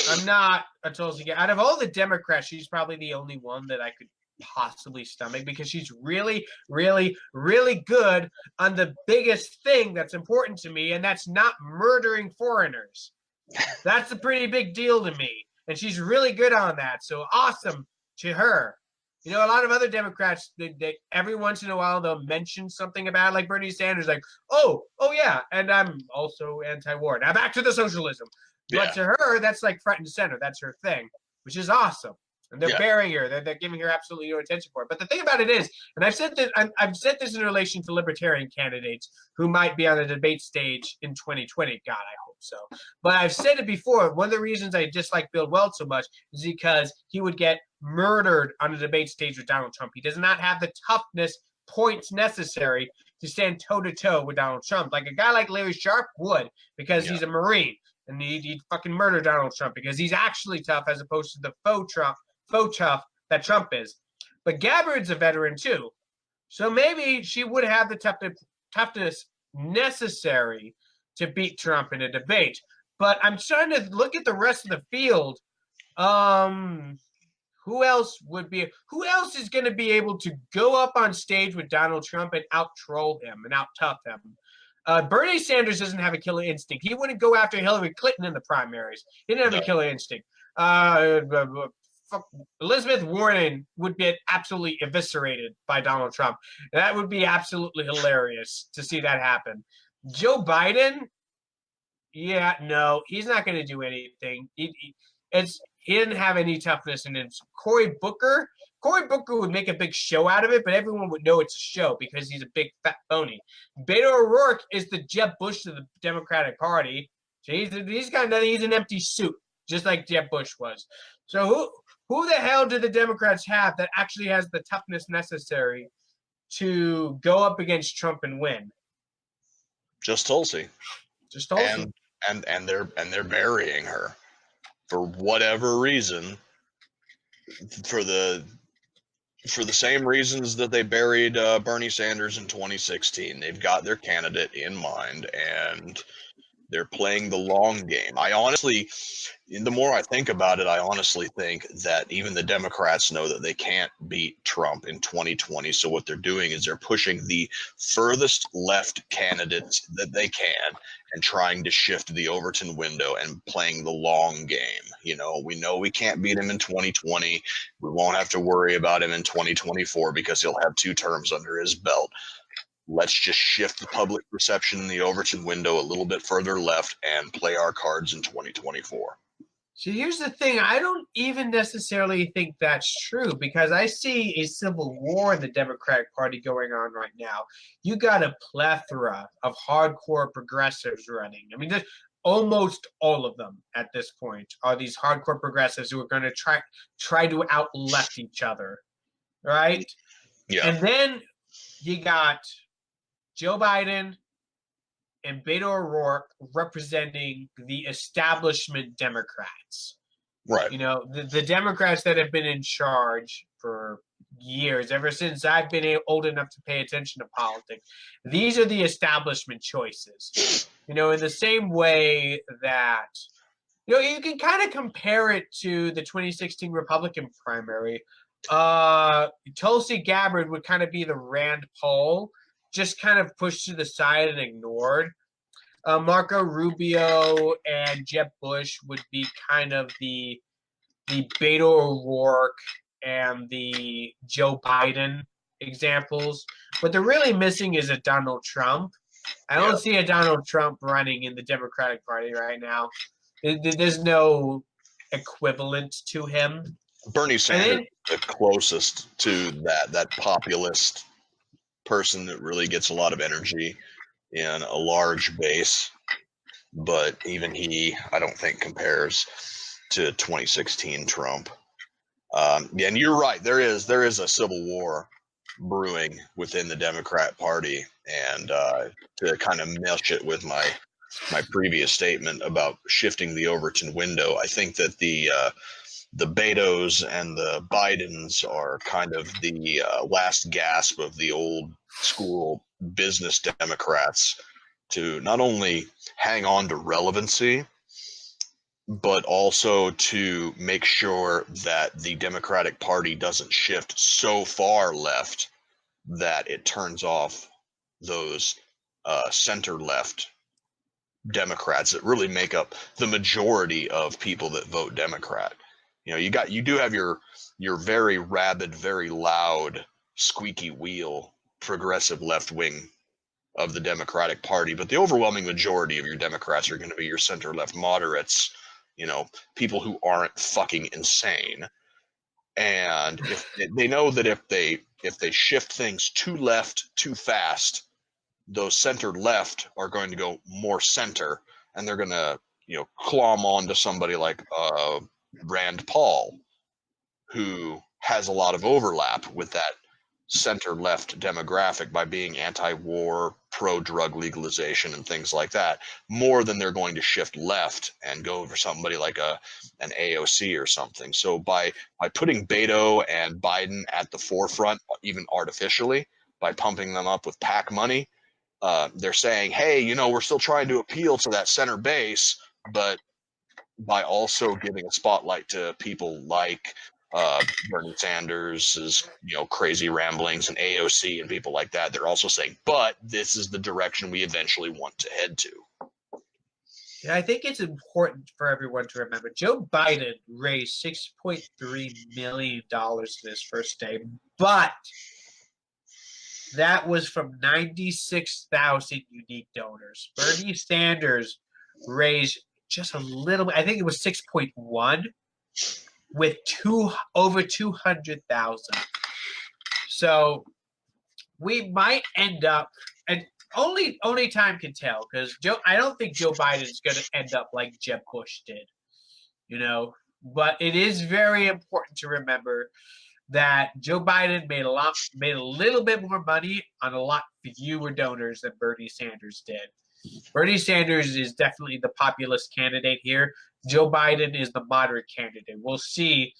Speaker 2: I'm not a Tulsi Gabbard. Out of all the Democrats, she's probably the only one that I could possibly stomach, because she's really, really, really good on the biggest thing that's important to me, and that's not murdering foreigners. That's a pretty big deal to me, and she's really good on that. So awesome to her. You know, a lot of other Democrats, they every once in a while they'll mention something about it, like Bernie Sanders, like, oh yeah, and I'm also anti-war. Now back to the socialism.
Speaker 3: Yeah.
Speaker 2: But to her, that's like front and center. That's her thing, which is awesome. And they're burying her. They're giving her absolutely no attention for it. But the thing about it is, and I've said this in relation to libertarian candidates who might be on the debate stage in 2020. God, I hope so. But I've said it before. One of the reasons I dislike Bill Weld so much is because he would get murdered on the debate stage with Donald Trump. He does not have the toughness points necessary to stand toe-to-toe with Donald Trump. Like a guy like Larry Sharpe would, because he's a Marine. And he'd fucking murder Donald Trump because he's actually tough, as opposed to the faux tough that Trump is. But Gabbard's a veteran too. So maybe she would have the toughness necessary to beat Trump in a debate. But I'm trying to look at the rest of the field. Who else is going to be able to go up on stage with Donald Trump and out-troll him and out-tough him? Bernie Sanders doesn't have a killer instinct. He wouldn't go after Hillary Clinton in the primaries. He didn't have a killer instinct. Elizabeth Warren would get absolutely eviscerated by Donald Trump. That would be absolutely hilarious to see that happen. Joe Biden, no, he's not going to do anything. He didn't have any toughness in him. Cory Booker would make a big show out of it, but everyone would know it's a show because he's a big fat phony. Beto O'Rourke is the Jeb Bush of the Democratic Party. So he's got nothing. He's an empty suit, just like Jeb Bush was. So who the hell do the Democrats have that actually has the toughness necessary to go up against Trump and win?
Speaker 3: Just Tulsi.
Speaker 2: Just Tulsi.
Speaker 3: And they're burying her for whatever reason. For the same reasons that they buried Bernie Sanders in 2016. They've got their candidate in mind, and they're playing the long game. The more I think about it, I honestly think that even the Democrats know that they can't beat Trump in 2020. So what they're doing is they're pushing the furthest left candidates that they can and trying to shift the Overton window and playing the long game. You know we can't beat him in 2020. We won't have to worry about him in 2024 because he'll have 2 terms under his belt. Let's just shift the public perception in the Overton window a little bit further left and play our cards in 2024.
Speaker 2: So here's the thing. I don't even necessarily think that's true, because I see a civil war in the Democratic Party going on right now. You got a plethora of hardcore progressives running. I mean, there's almost all of them at this point are these hardcore progressives who are going to try to out-left each other, right?
Speaker 3: Yeah.
Speaker 2: And then you got Joe Biden and Beto O'Rourke representing the establishment Democrats.
Speaker 3: Right.
Speaker 2: You know, the Democrats that have been in charge for years, ever since I've been old enough to pay attention to politics. These are the establishment choices. You know, in the same way that, you know, you can kind of compare it to the 2016 Republican primary. Tulsi Gabbard would kind of be the Rand Paul, just kind of pushed to the side and ignored. Marco Rubio and Jeb Bush would be kind of the Beto O'Rourke and the Joe Biden examples. What they're really missing is a Donald Trump. I don't see a Donald Trump running in the Democratic Party right now. There's no equivalent to him.
Speaker 3: Bernie Sanders is the closest to that populist person that really gets a lot of energy in a large base. but even he, I don't think, compares to 2016 Trump. Yeah, and you're right. There is a civil war brewing within the Democrat Party, and to kind of mesh it with my previous statement about shifting the Overton window, I think that the Betos and the Bidens are kind of the last gasp of the old school business Democrats to not only hang on to relevancy, but also to make sure that the Democratic Party doesn't shift so far left that it turns off those center-left Democrats that really make up the majority of people that vote Democrat. You know, you do have your very rabid, very loud, squeaky wheel progressive left wing of the Democratic Party, but the overwhelming majority of your Democrats are going to be your center-left moderates, you know, people who aren't fucking insane. And if they know that if they shift things too left too fast, those center left are going to go more center, and they're going to, you know, clomb on to somebody like Rand Paul, who has a lot of overlap with that center left demographic by being anti-war, pro-drug legalization, and things like that, more than they're going to shift left and go for somebody like an AOC or something. So by putting Beto and Biden at the forefront, even artificially, by pumping them up with PAC money, they're saying, hey, you know, we're still trying to appeal to that center base, but by also giving a spotlight to people like Bernie Sanders' crazy ramblings and AOC and people like that, they're also saying, but this is the direction we eventually want to head to.
Speaker 2: Yeah, I think it's important for everyone to remember Joe Biden raised $6.3 million in his first day, but that was from 96,000 unique donors. Bernie Sanders raised just a little bit. I think it was 6.1 with over 200,000. So we might end up, and only time can tell, because I don't think Joe Biden's going to end up like Jeb Bush did, you know. But it is very important to remember that Joe Biden made a little bit more money on a lot fewer donors than Bernie Sanders did. Bernie Sanders is definitely the populist candidate here. Joe Biden is the moderate candidate. We'll see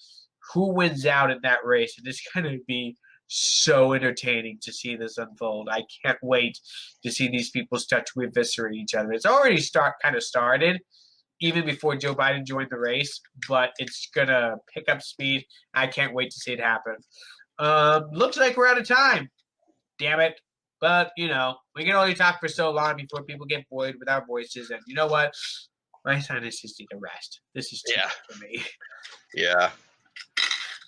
Speaker 2: who wins out in that race. And it's going to be so entertaining to see this unfold. I can't wait to see these people start to eviscerate each other. It's already kind of started even before Joe Biden joined the race, but it's going to pick up speed. I can't wait to see it happen. Looks like we're out of time. Damn it. But, you know, we can only talk for so long before people get bored with our voices. And you know what? My sinuses need a rest. This is too much for me.
Speaker 3: Yeah.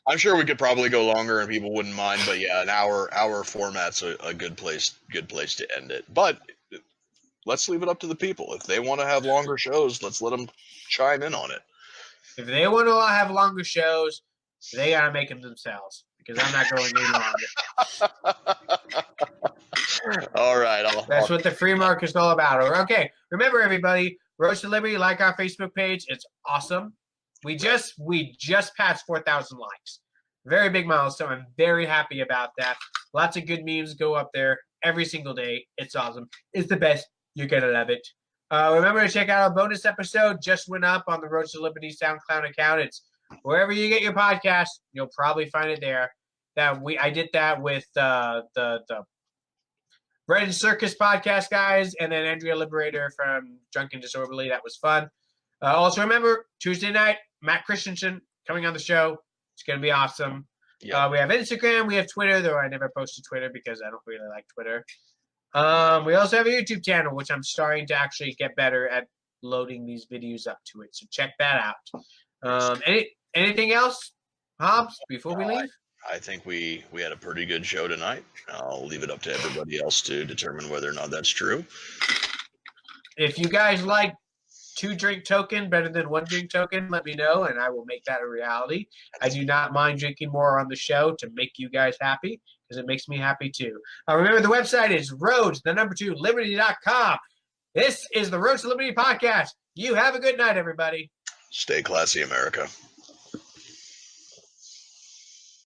Speaker 3: I'm sure we could probably go longer and people wouldn't mind. But, yeah, an hour format's a good place to end it. But let's leave it up to the people. If they want to have longer shows, let's let them chime in on it.
Speaker 2: If they want to have longer shows, they got to make them themselves, because I'm not going any longer.
Speaker 3: All right.
Speaker 2: That's what the free market is all about. Okay. Remember, everybody, Road to Liberty, like our Facebook page. It's awesome. We just passed 4,000 likes. Very big milestone. I'm very happy about that. Lots of good memes go up there every single day. It's awesome. It's the best. You're going to love it. Remember to check out our bonus episode. Just went up on the Road to Liberty SoundCloud account. It's wherever you get your podcast. You'll probably find it there. I did that with the Bread and Circus podcast guys, and then Andrea Liberator from Drunken Disorderly. That was fun. Also, remember, Tuesday night, Matt Christensen coming on the show. It's going to be awesome. Yep. We have Instagram. We have Twitter, though I never posted Twitter because I don't really like Twitter. We also have a YouTube channel, which I'm starting to actually get better at loading these videos up to it. So check that out. Anything else, Hobbs, before we leave?
Speaker 3: I think we had a pretty good show tonight. I'll leave it up to everybody else to determine whether or not that's true.
Speaker 2: If you guys like 2-drink token better than 1-drink token, let me know, and I will make that a reality. I do not mind drinking more on the show to make you guys happy, because it makes me happy too. Remember, the website is roads2liberty.com. This is the Road to Liberty podcast. You have a good night, everybody.
Speaker 3: Stay classy, America.